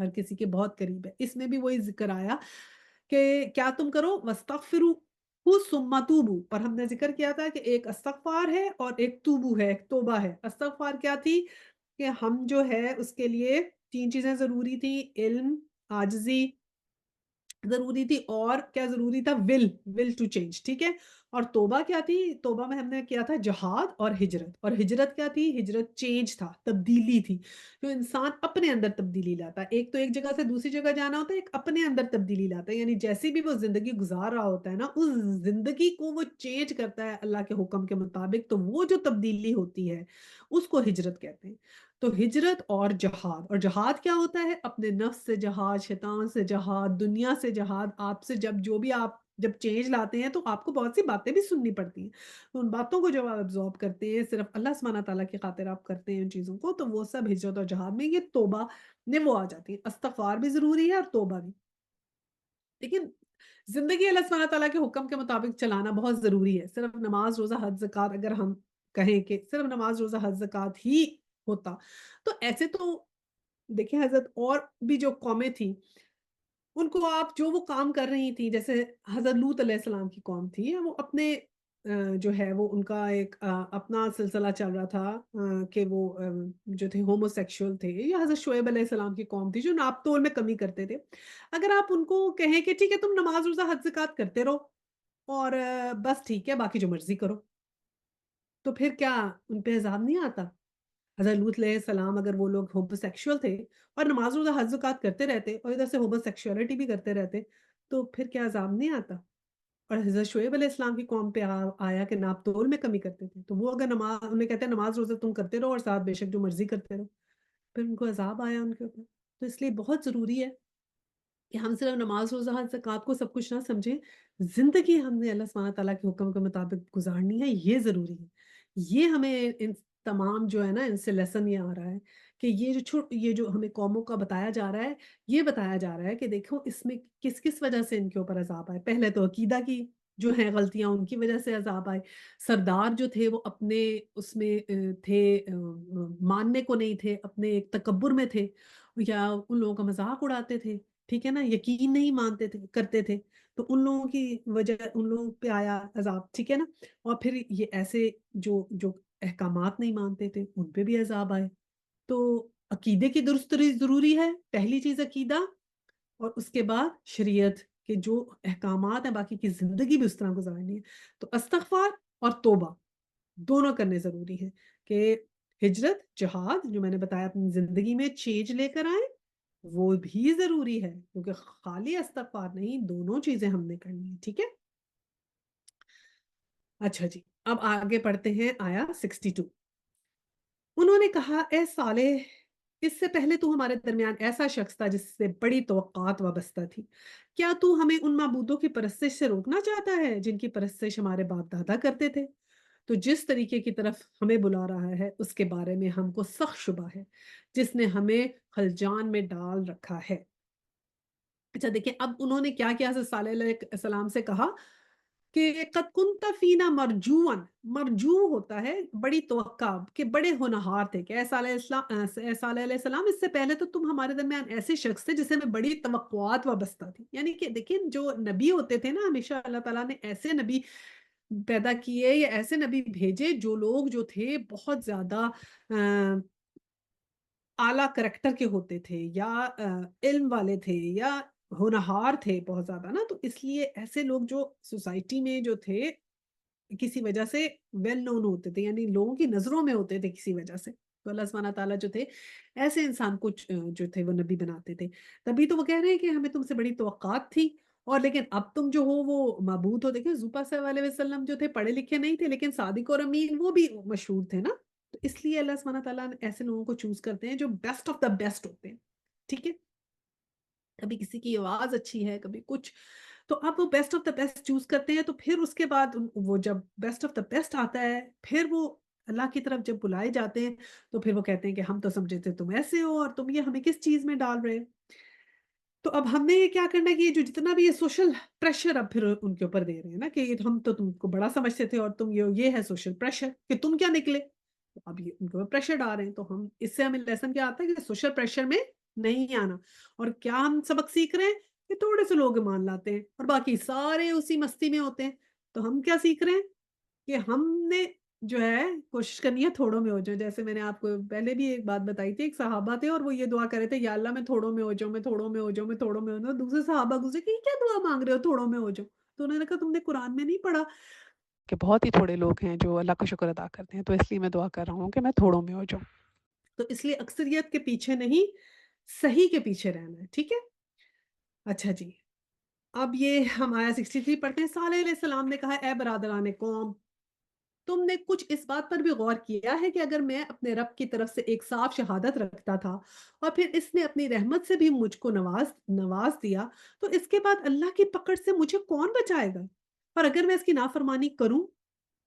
ہر کسی کے بہت قریب ہے. اس میں بھی وہی ذکر آیا کہ کیا تم کرو وَاسْتَغْفِرُوا ثُمَّ تُوبُوا، اور ہم نے ذکر کیا تھا کہ ایک استغفار ہے اور ایک توبو ہے، ایک توبہ ہے. استغفار کیا تھی کہ ہم جو ہے اس کے لیے 3 چیزیں ضروری تھی: علم، عاجزی ضروری تھی، اور کیا ضروری تھا؟ Will to change. ٹھیک ہے. اور توبہ کیا تھی؟ توبہ میں ہم نے کیا تھا جہاد اور ہجرت. اور ہجرت کیا تھی؟ ہجرت چینج تھا، تبدیلی تھی. جو انسان اپنے اندر تبدیلی لاتا ہے، ایک تو ایک جگہ سے دوسری جگہ جانا ہوتا ہے، ایک اپنے اندر تبدیلی لاتا ہے. یعنی جیسی بھی وہ زندگی گزار رہا ہوتا ہے نا، اس زندگی کو وہ چینج کرتا ہے اللہ کے حکم کے مطابق، تو وہ جو تبدیلی ہوتی ہے اس کو ہجرت کہتے ہیں. تو ہجرت اور جہاد. اور جہاد کیا ہوتا ہے؟ اپنے نفس سے جہاد، شیطان سے جہاد، دنیا سے جہاد. آپ سے جو بھی آپ جب چینج لاتے ہیں تو آپ کو بہت سی باتیں بھی سننی پڑتی ہیں. تو ان باتوں کو جب آپ ابزارب کرتے ہیں، صرف اللہ سبحانہ تعالیٰ کی خاطر آپ کرتے ہیں ان چیزوں کو، تو وہ سب ہجرت اور جہاد میں یہ توبہ نے وہ آ جاتی ہے. استغفار بھی ضروری ہے اور توبہ بھی. لیکن زندگی اللہ سبحانہ تعالیٰ کے حکم کے مطابق چلانا بہت ضروری ہے. صرف نماز، روزہ، حج، زکوٰۃ اگر ہم کہیں کہ صرف نماز، روزہ، حج، زکوٰۃ ہی ہوتا تو ایسے تو دیکھیں حضرت اور بھی جو قومیں تھیں ان کو آپ جو وہ کام کر رہی تھیں، جیسے حضرت لوط علیہ السلام کی قوم تھی، وہ اپنے جو ہے وہ ان کا ایک اپنا سلسلہ چل رہا تھا کہ وہ جو تھے ہومو سیکشول تھے. یا حضرت شعیب علیہ السلام کی قوم تھی جو ناپ تول میں کمی کرتے تھے. اگر آپ ان کو کہیں کہ ٹھیک ہے تم نماز، روزہ، حج، زکوٰۃ کرتے رہو اور بس ٹھیک ہے باقی جو مرضی کرو، تو پھر کیا ان پہ عذاب نہیں آتا؟ حضرت لوط علیہ السلام اگر وہ لوگ ہومو سیکشول تھے اور نماز، روزہ، حج، زکوٰۃ کرتے رہتے اور ادھر سے ہومو سیکشولیٹی بھی کرتے رہتے، تو پھر کیا عذاب نہیں آتا؟ اور حضرت شعیب علیہ السلام کی قوم پہ آیا کہ ناپ تول میں کمی کرتے تھے، تو وہ اگر نماز انہیں کہتے ہیں نماز روزہ تم کرتے رہو اور ساتھ بے شک جو مرضی کرتے رہو، پھر ان کو عذاب آیا ان کے اوپر. تو اس لیے بہت ضروری ہے کہ ہم صرف نماز، روزہ، حج، زکوٰۃ کو سب کچھ نہ سمجھیں. زندگی ہم نے اللہ سبحانہ تعالیٰ کے حکم کے مطابق گزارنی ہے، یہ ضروری ہے. یہ ہمیں ان تمام جو ہے نا ان سے لیسن یہ آ رہا ہے کہ یہ جو ہمیں قوموں کا بتایا جا رہا ہے، یہ بتایا جا رہا ہے کہ دیکھو اس میں کس کس وجہ سے ان کے اوپر عذاب آئے. پہلے تو عقیدہ کی جو ہیں غلطیاں، ان کی وجہ سے عذاب آئے. سردار جو تھے وہ اپنے اس میں تھے، ماننے کو نہیں تھے، اپنے ایک تکبر میں تھے، یا ان لوگوں کا مذاق اڑاتے تھے. ٹھیک ہے نا، یقین نہیں مانتے تھے، کرتے تھے، تو ان لوگوں کی وجہ ان لوگوں پہ آیا عذاب. ٹھیک ہے نا. اور پھر یہ ایسے جو احکامات نہیں مانتے تھے ان پہ بھی عذاب آئے. تو عقیدے کی درست ضروری ہے، پہلی چیز عقیدہ، اور اس کے بعد شریعت کے جو احکامات ہیں باقی کی زندگی بھی اس طرح گزارنی ہے. تو استغفار اور توبہ دونوں کرنے ضروری ہے کہ ہجرت، جہاد جو میں نے بتایا اپنی زندگی میں چینج لے کر آئیں، وہ بھی ضروری ہے، کیونکہ خالی استغفار نہیں، دونوں چیزیں ہم نے کرنی ہیں. ٹھیک ہے. اچھا جی، اب آگے پڑھتے ہیں آیا 62. انہوں نے کہا اے صالح، اس سے پہلے تو ہمارے درمیان ایسا شخص تھا جس سے بڑی توقعات وابستہ تھی. کیا تو ہمیں ان معبودوں کی پرستش سے روکنا چاہتا ہے جن کی پرستش ہمارے باپ دادا کرتے تھے؟ تو جس طریقے کی طرف ہمیں بلا رہا ہے اس کے بارے میں ہم کو سخت شبہ ہے، جس نے ہمیں خلجان میں ڈال رکھا ہے. اچھا دیکھیں اب انہوں نے کیا کیا حضرت صالح علیہ السلام سے کہا کہ قد کنت فینا مرجوان. مرجو ہوتا ہے بڑی توقع، کہ بڑے ہونہار تھے. کہ اے صالح علیہ السلام، اس سے پہلے تو تم ہمارے درمیان ایسے شخص تھے جسے میں بڑی توقعات وابستہ تھی. یعنی کہ دیکھیں جو نبی ہوتے تھے نا، ہمیشہ اللہ تعالیٰ نے ایسے نبی پیدا کیے یا ایسے نبی بھیجے جو لوگ جو تھے بہت زیادہ اعلیٰ کریکٹر کے ہوتے تھے، یا علم والے تھے، یا ہونہار تھے بہت زیادہ نا. تو اس لیے ایسے لوگ جو سوسائٹی میں جو تھے کسی وجہ سے ویل نون ہوتے تھے، یعنی لوگوں کی نظروں میں ہوتے تھے کسی وجہ سے. تو اللہ سبحانہ تعالیٰ جو تھے ایسے انسان کو جو تھے وہ نبی بناتے تھے. تبھی تو وہ کہہ رہے ہیں کہ ہمیں تم سے بڑی توقعات تھی، اور لیکن اب تم جو ہو وہ معبود ہو. دیکھیں زوپا صلی اللہ علیہ وسلم جو تھے پڑھے لکھے نہیں تھے، لیکن صادق اور امین وہ بھی مشہور تھے نا. تو اس لیے اللہ سبحانہ تعالیٰ ایسے لوگوں کو چوز کرتے ہیں جو بیسٹ آف دا بیسٹ ہوتے ہیں. ٹھیک ہے. کبھی کسی کی آواز اچھی ہے، کبھی کچھ، تو آپ وہ best of the best choose کرتے ہیں. تو پھر اس کے بعد وہ جب بیسٹ آف دا بیسٹ آتا ہے، پھر وہ اللہ کی طرف جب بلائے جاتے ہیں تو پھر وہ کہتے ہیں کہ ہم تو سمجھے تھے تم ایسے ہو، اور تم یہ ہمیں کس چیز میں ڈال رہے ہو. تو اب ہم نے یہ کیا کرنا ہے کہ یہ جو جتنا بھی یہ سوشل پریشر اب پھر ان کے اوپر دے رہے ہیں نا، کہ ہم تو تم کو بڑا سمجھتے تھے اور تم یہ ہے سوشل پریشر کہ تم کیا نکلے. تو اب یہ ان کے اوپر پریشر ڈال رہے ہیں. تو ہم اس سے ہمیں لیسن کیا آتا ہے کہ سوشل پریشر میں نہیں آنا. اور کیا ہم سبق سیکھ رہے ہیں کہ تھوڑے سے لوگ ایمان لاتے ہیں اور باقی سارے اسی مستی میں ہوتے ہیں. تو ہم کیا سیکھ رہے ہیں کہ ہم نے جو ہے کوشش کرنی ہے تھوڑوں میں ہو جاؤ. جیسے میں نے آپ کو پہلے بھی ایک بات بتائی تھی، ایک صحابہ تھے اور وہ یہ دعا کر رہے تھے، یا اللہ میں تھوڑوں میں ہو جاؤں، میں تھوڑوں میں ہو جاؤں، میں تھوڑوں میں ہو جاؤں. دوسرے صحابہ گزرے کہ یہ کیا دعا مانگ رہے ہو تھوڑوں میں ہو جاؤ. تو انہوں نے کہا تم نے قرآن میں نہیں پڑھا کہ بہت ہی تھوڑے لوگ ہیں جو اللہ کا شکر ادا کرتے ہیں، تو اس لیے میں دعا کر رہا ہوں کہ میں تھوڑوں میں ہو جاؤں. تو اس لیے اکثریت کے پیچھے نہیں، صحیح کے پیچھے رہنا ہے. ٹھیک ہے. اچھا جی، اب یہ ہم آیا 63 پڑھتے ہیں. صالح علیہ السلام نے کہا اے برادران قوم، تم نے کچھ اس بات پر بھی غور کیا ہے کہ اگر میں اپنے رب کی طرف سے ایک صاف شہادت رکھتا تھا اور پھر اس نے اپنی رحمت سے بھی مجھ کو نواز دیا، تو اس کے بعد اللہ کی پکڑ سے مجھے کون بچائے گا؟ اور اگر میں اس کی نافرمانی کروں،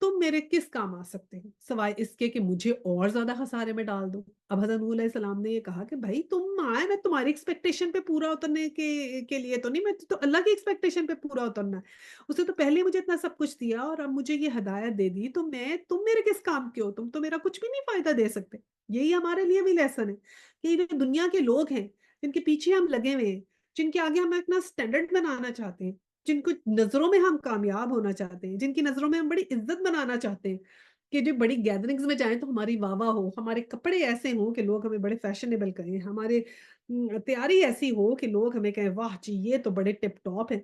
تم میرے کس کام آ سکتے ہیں سوائے اس کے کہ مجھے اور زیادہ خسارے میں ڈال دو. اب حضرت نوح علیہ السلام نے یہ کہا کہ بھائی تم آئے، میں تمہاری ایکسپیکٹیشن پہ پورا اترنے کے لیے تو نہیں، میں تو اللہ کی ایکسپیکٹیشن پہ پورا اترنا ہے. اسے تو پہلے مجھے اتنا سب کچھ دیا اور اب مجھے یہ ہدایت دے دی، تو تم میرے کس کام کے ہو؟ تم تو میرا کچھ بھی نہیں فائدہ دے سکتے. یہی ہمارے لیے بھی لیسن ہے کہ یہ جو دنیا کے لوگ ہیں جن کے پیچھے ہم لگے ہوئے ہیں، جن کے آگے ہم اپنا اسٹینڈرڈ بنانا چاہتے ہیں، جن کو نظروں میں ہم کامیاب ہونا چاہتے ہیں، جن کی نظروں میں ہم بڑی عزت بنانا چاہتے ہیں کہ جو بڑی گیدرنگز میں جائیں تو ہماری واہ واہ ہو، ہمارے کپڑے ایسے ہوں کہ لوگ ہمیں بڑے فیشنیبل کہیں، ہمارے تیاری ایسی ہو کہ لوگ ہمیں کہیں واہ جی یہ تو بڑے ٹپ ٹاپ ہیں،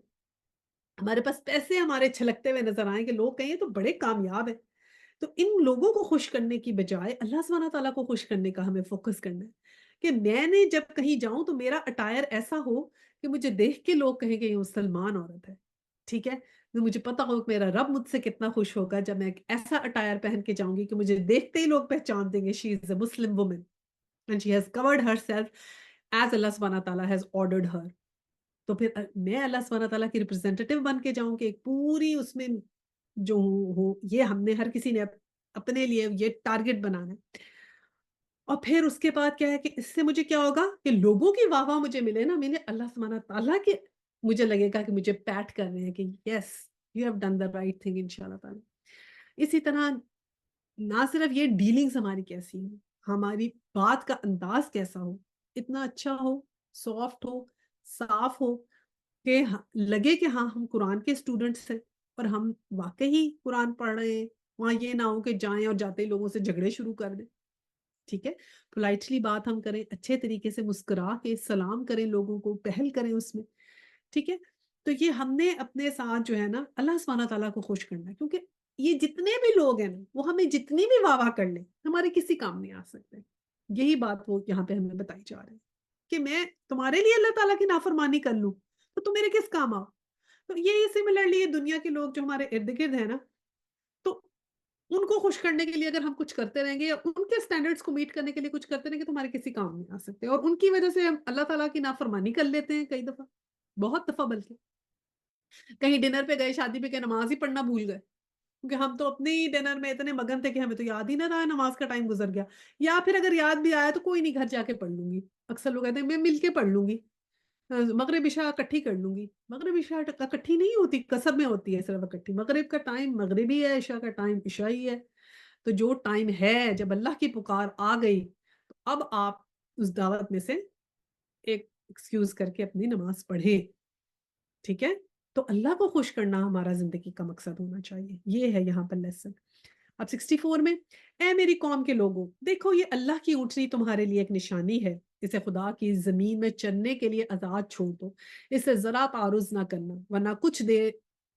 ہمارے پاس پیسے ہمارے چھلکتے ہوئے نظر آئیں کہ لوگ کہیں یہ تو بڑے کامیاب ہیں. تو ان لوگوں کو خوش کرنے کی بجائے اللہ سبحانہ تعالیٰ کو خوش کرنے کا ہمیں فوکس کرنا ہے کہ میں نے جب کہیں جاؤں تو میرا اٹائر ایسا ہو کہ مجھے دیکھ کے لوگ کہیں کہ یہ مسلمان عورت ہے. ٹھیک ہے. تو مجھے پتا ہو کہ میرا رب مجھ سے کتنا خوش ہوگا جب میں ایک ایسا اٹائر پہن کے جاؤں گی کہ مجھے دیکھتے ہی لوگ پہچان دیں گے she is a Muslim woman and she has covered herself as Allah سبحانہ تعالیٰ ہیز آرڈرڈ ہر. تو پھر میں اللہ سبحانہ تعالیٰ کی ریپرزینٹیٹیو بن کے جاؤں کہ ایک پوری اس میں جو ہو یہ ہم نے ہر کسی نے اپنے لیے یہ ٹارگٹ بنانا ہے. اور پھر اس کے بعد کیا ہے کہ اس سے مجھے کیا ہوگا کہ لوگوں کی واہ واہ مجھے ملے نا، میں نے اللہ سبحانہ تعالیٰ کے مجھے لگے گا کہ مجھے پیٹ کر رہے ہیں کہ yes you have done the right thing انشاءاللہ تعالیٰ. اسی طرح نہ صرف یہ ڈیلنگز ہماری کیسی ہوں، ہماری بات کا انداز کیسا ہو، اتنا اچھا ہو، سافٹ ہو، صاف ہو کہ لگے کہ ہاں ہم قرآن کے اسٹوڈنٹس ہیں اور ہم واقعی قرآن پڑھ رہے ہیں. وہاں یہ نہ ہو کہ جائیں اور جاتے ہی لوگوں سے جھگڑے شروع کر دیں. ٹھیک ہے. پولائٹلی بات ہم کریں، اچھے طریقے سے مسکرا کے سلام کریں، لوگوں کو پہل کریں اس میں. ٹھیک ہے. تو یہ ہم نے اپنے ساتھ جو ہے نا اللہ سبحانہ تعالیٰ کو خوش کرنا ہے، کیونکہ یہ جتنے بھی لوگ ہیں نا وہ ہمیں جتنی بھی واہ واہ کر لیں ہمارے کسی کام نہیں آ سکتے. یہی بات وہ یہاں پہ ہمیں بتائی جا رہی ہے کہ میں تمہارے لیے اللہ تعالیٰ کی نافرمانی کر لوں تو تم میرے کس کام آؤ. تو یہ سملرلی دنیا کے لوگ جو ہمارے ارد گرد ہیں نا، تو ان کو خوش کرنے کے لیے اگر ہم کچھ کرتے رہیں گے یا ان کے سٹینڈرڈز کو میٹ کرنے کے لیے کچھ کرتے رہیں گے تو ہمارے کسی کام نہیں آ سکتے. اور ان کی وجہ سے ہم اللہ تعالیٰ کی نافرمانی کر لیتے ہیں کئی دفعہ، بہت دفعہ بلکہ. کہیں ڈنر پہ گئے، شادی پہ کہ نماز ہی پڑھنا بھول گئے کیونکہ ہم تو اپنے ہی ڈنر میں اتنے مگن تھے کہ ہمیں تو یاد ہی نہ رہا نماز کا ٹائم گزر گیا. یا پھر اگر یاد بھی آیا تو کوئی نہیں، گھر جا کے پڑھ لوں گی. اکثر لوگ کہتے ہیں میں مل کے پڑھ لوں گی، مغرب عشاء اکٹھی کر لوں گی. مغرب عشاء اکٹھی نہیں ہوتی، قصب میں ہوتی ہے صرف اکٹھی. مغرب کا ٹائم مغربی ہے، عشاء کا ٹائم عشائی ہے. تو جو ٹائم ہے جب اللہ کی پکار آ گئی تو اب آپ اس دعوت میں سے ایک ایکسکیوز کر کے اپنی نماز پڑھے. ٹھیک ہے. تو اللہ کو خوش کرنا ہمارا زندگی کا مقصد ہونا چاہیے. یہ ہے یہاں پر لیسن. اب 64 میں، اے میری قوم کے لوگوں، دیکھو یہ اللہ کی اونٹنی تمہارے لیے ایک نشانی ہے، اسے خدا کی زمین میں چرنے کے لیے آزاد چھوڑ دو، اسے ذرا تعرض نہ کرنا ورنہ کچھ دیر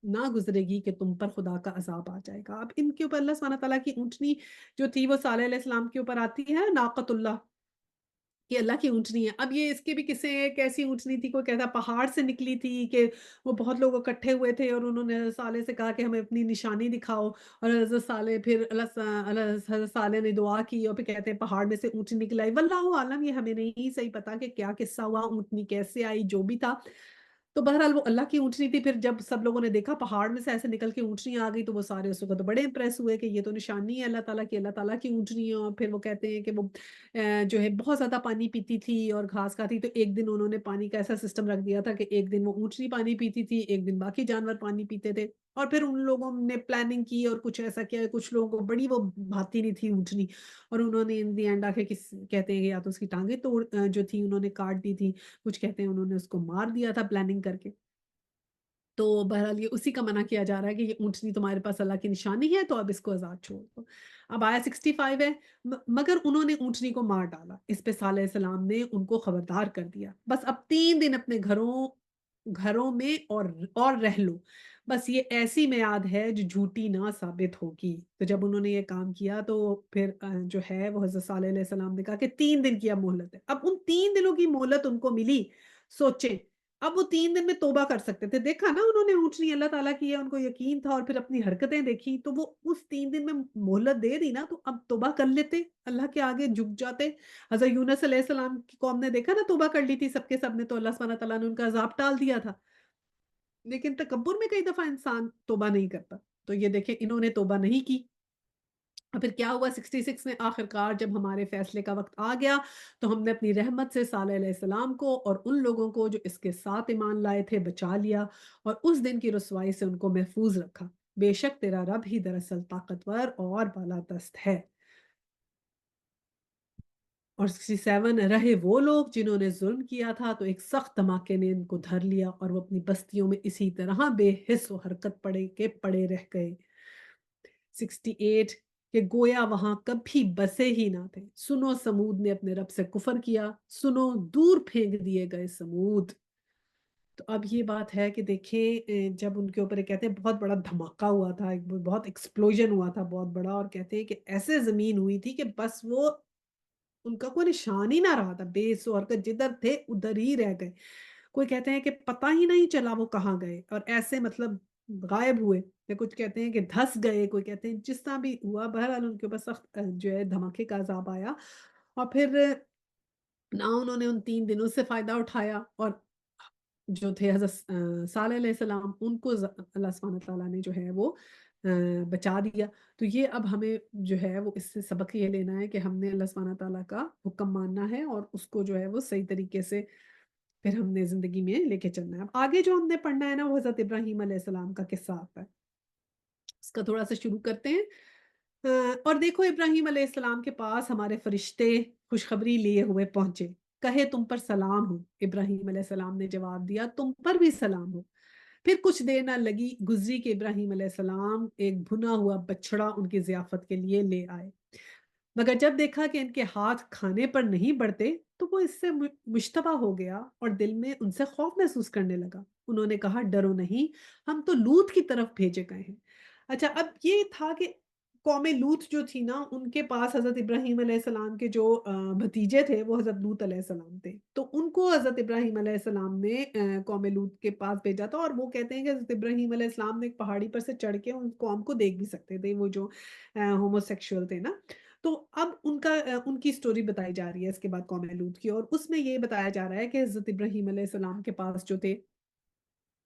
نہ گزرے گی کہ تم پر خدا کا عذاب آ جائے گا. اب ان کے اوپر اللہ سبحانہ تعالیٰ کی اونٹنی جو تھی وہ صالح علیہ السلام کے اوپر آتی ہے، ناقۃ اللہ کہ اللہ کی اونٹنی ہے. اب یہ اس کے بھی قصے ہیں، کیسی اونٹنی تھی، کوئی کہتا پہاڑ سے نکلی تھی کہ وہ بہت لوگ اکٹھے ہوئے تھے اور انہوں نے حضرت صالح سے کہا کہ ہمیں اپنی نشانی دکھاؤ، اور حضرت صالح پھر حضرت صالح نے دعا کی اور پھر کہتے ہیں پہاڑ میں سے اونٹنی نکل آئی. واللہ عالم، یہ ہمیں نہیں صحیح پتا کہ کیا قصہ ہوا، اونٹنی کیسے آئی، جو بھی تھا. تو بہرحال وہ اللہ کی اونٹنی تھی. پھر جب سب لوگوں نے دیکھا پہاڑ میں سے ایسے نکل کے اونٹنی آ گئی تو وہ سارے اس وقت بڑے امپریس ہوئے کہ یہ تو نشانی ہے اللہ تعالیٰ کی، اللہ تعالیٰ کی اونٹنی ہے. اور پھر وہ کہتے ہیں کہ وہ جو ہے بہت زیادہ پانی پیتی تھی اور گھاس کھاتی. تو ایک دن انہوں نے پانی کا ایسا سسٹم رکھ دیا تھا کہ ایک دن وہ اونٹنی پانی پیتی تھی، ایک دن باقی جانور پانی پیتے تھے. اور پھر ان لوگوں نے پلاننگ کی اور کچھ ایسا کیا، کچھ لوگوں کو بڑی وہ بھاتی نہیں تھی اونٹنی، اور انہوں نے ان دی اینڈ آ کے کہتے ہیں کہ یا تو اس کی ٹانگیں توڑ جو تھی انہوں نے کاٹ دی تھی، کچھ کہتے ہیں انہوں نے اس کو مار دیا تھا پلاننگ کر کے۔ تو بہرحال یہ اسی کا منع کیا جا رہا ہے کہ یہ اونٹنی تمہارے پاس اللہ کی نشانی ہے تو اب اس کو آزاد چھوڑ دو۔ اب آیا 65 ہے، مگر انہوں نے اونٹنی کو مار ڈالا۔ اس پہ صالح علیہ السلام نے ان کو خبردار کر دیا، بس اب 3 دن اپنے گھروں میں اور رہ لو، بس یہ ایسی میعاد ہے جو جھوٹی نہ ثابت ہوگی۔ تو جب انہوں نے یہ کام کیا تو پھر جو ہے وہ حضرت صالح علیہ السلام نے کہا کہ 3 دن کی اب مہلت ہے۔ اب ان 3 دنوں کی مہلت ان کو ملی، سوچیں اب وہ 3 دن میں توبہ کر سکتے تھے۔ دیکھا نا انہوں نے اونٹنی اللہ تعالیٰ کی ہے، ان کو یقین تھا، اور پھر اپنی حرکتیں دیکھی تو وہ اس 3 دن میں مہلت دے دی نا، تو اب توبہ کر لیتے، اللہ کے آگے جھک جاتے۔ حضرت یونس علیہ السلام کی قوم نے دیکھا نا توبہ کر لی تھی سب کے سب نے، تو اللہ سبحانہ تعالیٰ نے ان کا عذاب ٹال دیا تھا۔ لیکن تکبر میں کئی دفعہ انسان توبہ نہیں کرتا، تو یہ دیکھیں انہوں نے توبہ نہیں کی۔ اور پھر کیا ہوا 66 میں آخرکار جب ہمارے فیصلے کا وقت آ گیا تو ہم نے اپنی رحمت سے صالح علیہ السلام کو اور ان لوگوں کو جو اس کے ساتھ ایمان لائے تھے بچا لیا، اور اس دن کی رسوائی سے ان کو محفوظ رکھا۔ بے شک تیرا رب ہی دراصل طاقتور اور بالا دست ہے۔ اور 67 رہے وہ لوگ جنہوں نے ظلم کیا تھا تو ایک سخت دھماکے نے ان کو دھر لیا، اور وہ اپنی بستیوں میں اسی طرح بے حس و حرکت پڑے رہ گئے۔ 68 کہ گویا وہاں کبھی بسے ہی نہ تھے۔ سنو سمود نے اپنے رب سے کفر کیا، سنو دور پھینک دیے گئے سمود۔ تو اب یہ بات ہے کہ دیکھیں جب ان کے اوپر یہ کہتے ہیں بہت بڑا دھماکہ ہوا تھا، ایک بہت ایکسپلوژن ہوا تھا بہت بڑا، اور کہتے ہیں کہ ایسے زمین ہوئی تھی کہ بس وہ ان کا کوئی نشان ہی نہ رہا تھا، بیس و حرکت جدھر تھے ادھر ہی رہ گئے۔ کوئی کہتے ہیں کہ پتہ ہی نہیں چلا وہ کہاں گئے، اور ایسے مطلب غائب ہوئے، یا کچھ کہتے ہیں کہ دھس گئے، کوئی کہتے ہیں جس طرح بھی ہوا، بہرحال ان کے اوپر سخت جو ہے دھماکے کا عذاب آیا۔ اور پھر نہ انہوں نے ان 3 دنوں سے فائدہ اٹھایا، اور جو تھے حضرت صالح علیہ السلام ان کو اللہ سبحانہ تعالیٰ نے جو ہے وہ بچا دیا۔ تو یہ اب ہمیں جو ہے وہ اس سے سبق یہ لینا ہے کہ ہم نے اللہ سبحانہ تعالیٰ کا حکم ماننا ہے، اور اس کو جو ہے وہ صحیح طریقے سے پھر ہم نے زندگی میں لے کے چلنا ہے۔ اب آگے جو ہم نے پڑھنا ہے نا وہ حضرت ابراہیم علیہ السلام کا قصہ آتا ہے، اس کا تھوڑا سا شروع کرتے ہیں۔ اور دیکھو ابراہیم علیہ السلام کے پاس ہمارے فرشتے خوشخبری لیے ہوئے پہنچے، کہے تم پر سلام ہو۔ ابراہیم علیہ السلام نے جواب دیا تم پر بھی سلام ہو۔ پھر کچھ دیر نہ لگی گزری کہ ابراہیم علیہ السلام ایک بھنا ہوا بچڑا ان کی ضیافت کے لیے لے آئے، مگر جب دیکھا کہ ان کے ہاتھ کھانے پر نہیں بڑھتے تو وہ اس سے مشتبہ ہو گیا اور دل میں ان سے خوف محسوس کرنے لگا۔ انہوں نے کہا ڈرو نہیں، ہم تو لوط کی طرف بھیجے گئے ہیں۔ اچھا اب یہ تھا کہ قوم لوط جو تھی نا ان کے پاس حضرت ابراہیم علیہ السلام کے جو بھتیجے تھے وہ حضرت لوط علیہ السلام تھے، تو ان کو حضرت ابراہیم علیہ السلام نے قوم لوط کے پاس بھیجا تھا، اور وہ کہتے ہیں کہ حضرت ابراہیم علیہ السلام نے ایک پہاڑی پر سے چڑھ کے ان قوم کو دیکھ بھی سکتے تھے، وہ جو ہومو سیکشول تھے نا۔ تو اب ان کی سٹوری بتائی جا رہی ہے اس کے بعد قوم لوط کی، اور اس میں یہ بتایا جا رہا ہے کہ حضرت ابراہیم علیہ السلام کے پاس جو تھے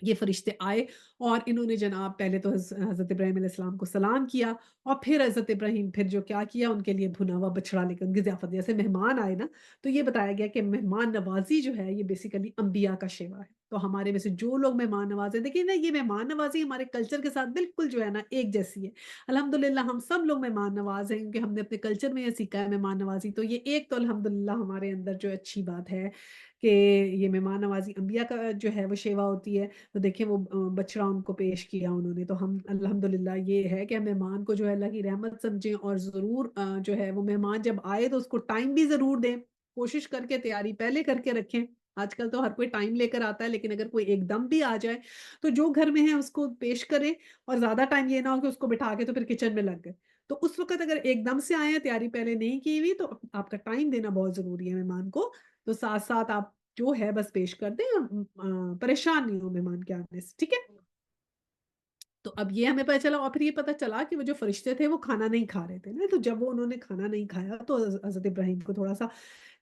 یہ فرشتے آئے، اور انہوں نے جناب پہلے تو حضرت ابراہیم علیہ السلام کو سلام کیا، اور پھر حضرت ابراہیم پھر جو کیا کیا ان کے لیے بھنا ہوا بچڑا لے کے ان کی ضیافت، جیسے مہمان آئے نا تو یہ بتایا گیا کہ مہمان نوازی جو ہے یہ بیسیکلی انبیاء کا شیوا ہے۔ تو ہمارے میں سے جو لوگ مہمان نوازے، دیکھیے نا یہ مہمان نوازی ہمارے کلچر کے ساتھ بالکل جو ہے نا ایک جیسی ہے۔ الحمدللہ ہم سب لوگ مہمان نواز ہیں کیونکہ ہم نے اپنے کلچر میں یہ سیکھا ہے مہمان نوازی، تو یہ ایک تو الحمدللہ ہمارے اندر جو اچھی بات ہے کہ یہ مہمان نوازی انبیاء کا جو ہے وہ شیوا ہوتی ہے۔ تو دیکھیں وہ بچڑا ان کو پیش کیا انہوں نے، تو ہم الحمدللہ یہ ہے کہ مہمان کو جو ہے اللہ کی رحمت سمجھیں، اور ضرور جو ہے وہ مہمان جب آئے تو اس کو ٹائم بھی ضرور دیں، کوشش کر کے تیاری پہلے کر کے رکھیں۔ آج کل تو ہر کوئی ٹائم لے کر آتا ہے، لیکن اگر کوئی ایک دم بھی آ جائے تو جو گھر میں ہے اس کو پیش کریں، اور زیادہ ٹائم یہ نہ ہو کہ اس کو بٹھا کے تو پھر کچن میں لگ گئے۔ تو اس وقت اگر ایک دم سے آئے ہیں تیاری پہلے نہیں کی ہوئی تو آپ کا ٹائم دینا بہت ضروری ہے مہمان کو، تو ساتھ ساتھ آپ جو ہے بس پیش کر دیں، اور پریشان نہیں ہو مہمان کے آنے سے، ٹھیک ہے۔ تو اب یہ ہمیں پتہ چلا، اور پھر یہ پتہ چلا کہ وہ جو فرشتے تھے وہ کھانا نہیں کھا رہے تھے نا، تو جب وہ انہوں نے کھانا نہیں کھایا تو حضرت ابراہیم کو تھوڑا سا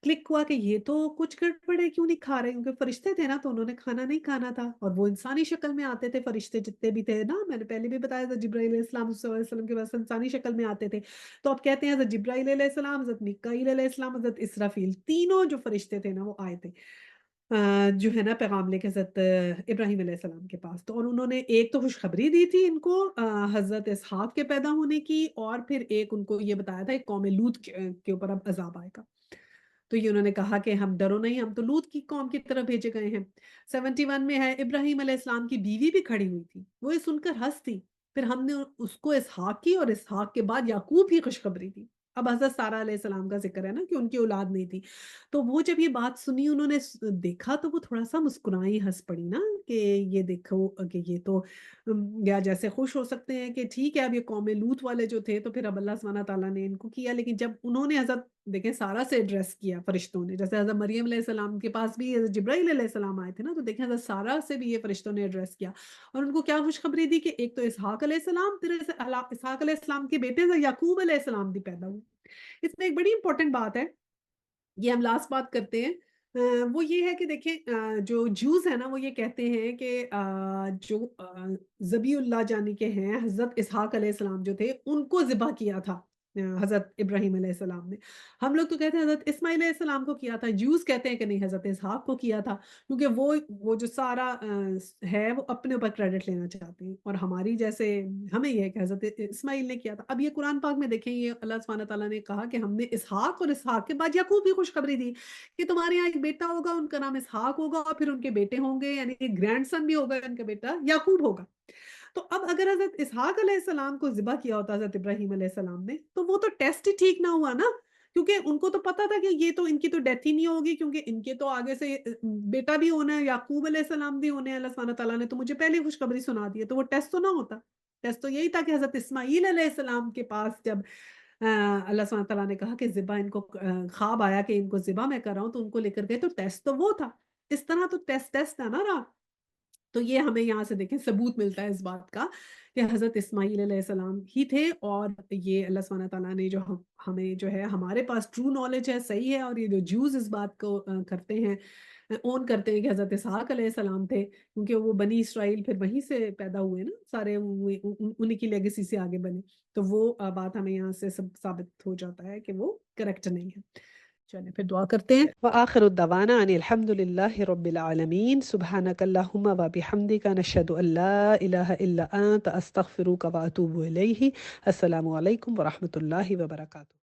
کلک ہوا کہ یہ تو کچھ گڑبڑ ہے، کیوں نہیں کھا رہے، کیونکہ فرشتے تھے نا تو انہوں نے کھانا نہیں کھانا تھا، اور وہ انسانی شکل میں آتے تھے فرشتے جتنے بھی تھے نا، میں نے پہلے بھی بتایا تھا جبرائیل علیہ السلام صلی اللہ علیہ وسلم کے پاس انسانی شکل میں آتے تھے۔ تو اب کہتے ہیں حضرت جبرائیل علیہ السلام، حضرت میکائیل علیہ السلام، حضرت اسرافیل، تینوں جو فرشتے تھے نا وہ آئے تھے جو ہے نا پیغام لے کے حضرت ابراہیم علیہ السلام کے پاس، تو اور انہوں نے ایک تو خوشخبری دی تھی ان کو حضرت اسحاق کے پیدا ہونے کی، اور پھر ایک ان کو یہ بتایا تھا ایک قوم لوط کے اوپر اب عذاب آئے گا۔ تو یہ انہوں نے کہا کہ ہم ڈرو نہیں، ہم تو لوط کی قوم کی طرف بھیجے گئے ہیں۔ 71 میں ہے ابراہیم علیہ السلام کی بیوی بھی کھڑی ہوئی تھی، وہ یہ سن کر ہنس تھی، پھر ہم نے اس کو اسحاق کی اور اسحاق کے بعد یعقوب کی خوشخبری دی۔ اب حضرت سارہ علیہ السلام کا ذکر ہے نا کہ ان کی اولاد نہیں تھی، تو وہ جب یہ بات سنی انہوں نے دیکھا تو وہ تھوڑا سا مسکرائیں، ہنس پڑی نا کہ یہ دیکھو کہ یہ تو یا جیسے خوش ہو سکتے ہیں کہ ٹھیک ہے اب یہ قوم لوط والے جو تھے تو پھر اب اللہ سبحانہ تعالیٰ نے ان کو کیا، لیکن جب انہوں نے حضرت دیکھیں سارہ سے ایڈریس کیا فرشتوں نے، جیسے حضرت مریم علیہ السلام کے پاس بھی حضرت جبرائیل علیہ السلام آئے تھے نا، تو دیکھیں حضرت سارہ سے بھی یہ فرشتوں نے ایڈریس کیا اور ان کو کیا خوشخبری دی کہ ایک تو اسحاق علیہ السلام، پھر اسحاق علیہ السلام کے بیٹے یعقوب علیہ السلام بھی پیدا ہوئے۔ اس میں ایک بڑی امپورٹنٹ بات ہے، یہ ہم لاسٹ بات کرتے ہیں، وہ یہ ہے کہ دیکھیں جو جوز ہیں نا وہ یہ کہتے ہیں کہ جو ذبیح اللہ جانی کے ہیں حضرت اسحاق علیہ السلام جو تھے ان کو ذبح کیا تھا حضرت ابراہیم علیہ السلام نے۔ ہم لوگ تو کہتے ہیں حضرت اسماعیل علیہ السلام کو کیا تھا، جوز کہتے ہیں کہ نہیں حضرت اسحاق کو کیا تھا، کیونکہ وہ جو سارا ہے وہ اپنے اوپر کریڈٹ لینا چاہتے ہیں، اور ہماری جیسے ہمیں یہ ہے کہ حضرت اسماعیل نے کیا تھا۔ اب یہ قرآن پاک میں دیکھیں یہ اللہ سبحانہ تعالیٰ نے کہا کہ ہم نے اسحاق اور اسحاق کے بعد یعقوب کی خوشخبری دی کہ تمہارے یہاں ایک بیٹا ہوگا، ان کا نام اسحاق ہوگا، اور پھر ان کے بیٹے ہوں گے، یعنی ایک گرینڈ سن بھی ہوگا ان کا بیٹا یعقوب ہوگا۔ تو اب اگر حضرت اسحاق علیہ السلام کو ذبح کیا ہوتا حضرت ابراہیم علیہ السلام نے تو وہ تو ٹیسٹ ہی ٹھیک نہ ہوا نا، کیونکہ ان کو تو پتا تھا کہ یہ تو ان کی تو ڈیتھ ہی نہیں ہوگی، کیونکہ ان کے تو آگے سے بیٹا بھی ہونا ہے، یعقوب علیہ السلام بھی ہونے ہیں، اللہ سبحانہ تعالیٰ نے تو مجھے پہلے خوشخبری سنا دی ہے، تو وہ ٹیسٹ تو نہ ہوتا۔ ٹیسٹ تو یہی تھا کہ حضرت اسماعیل علیہ السلام کے پاس جب اللہ سبحانہ تعالیٰ نے کہا کہ ذبح ان کو خواب آیا کہ ان کو ذبح میں کر رہا ہوں تو ان کو لے کر گئے، تو ٹیسٹ تو وہ تھا۔ اس طرح تو ٹیسٹ ہے نا رہا۔ تو یہ ہمیں یہاں سے دیکھیں ثبوت ملتا ہے اس بات کا کہ حضرت اسماعیل علیہ السلام ہی تھے، اور یہ اللہ سبحانہ تعالیٰ نے جو ہمیں جو ہے ہمارے پاس ٹرو نالج ہے، صحیح ہے، اور یہ جو جوز اس بات کو کرتے ہیں اون کرتے ہیں کہ حضرت اسحاق علیہ السلام تھے، کیونکہ وہ بنی اسرائیل پھر وہیں سے پیدا ہوئے نا سارے، انہی کی لیگیسی سے آگے بنے، تو وہ بات ہمیں یہاں سے سب ثابت ہو جاتا ہے کہ وہ کریکٹ نہیں ہے۔ چلیں پھر دعا کرتے ہیں۔ وآخر الدعوانا ان الحمد للہ رب العالمین، سبحانک اللہم و بحمدک، نشہد ان لا الہ الا انت، استغفرک و اتوب الیہ۔ السلام علیکم ورحمۃ اللہ وبرکاتہ۔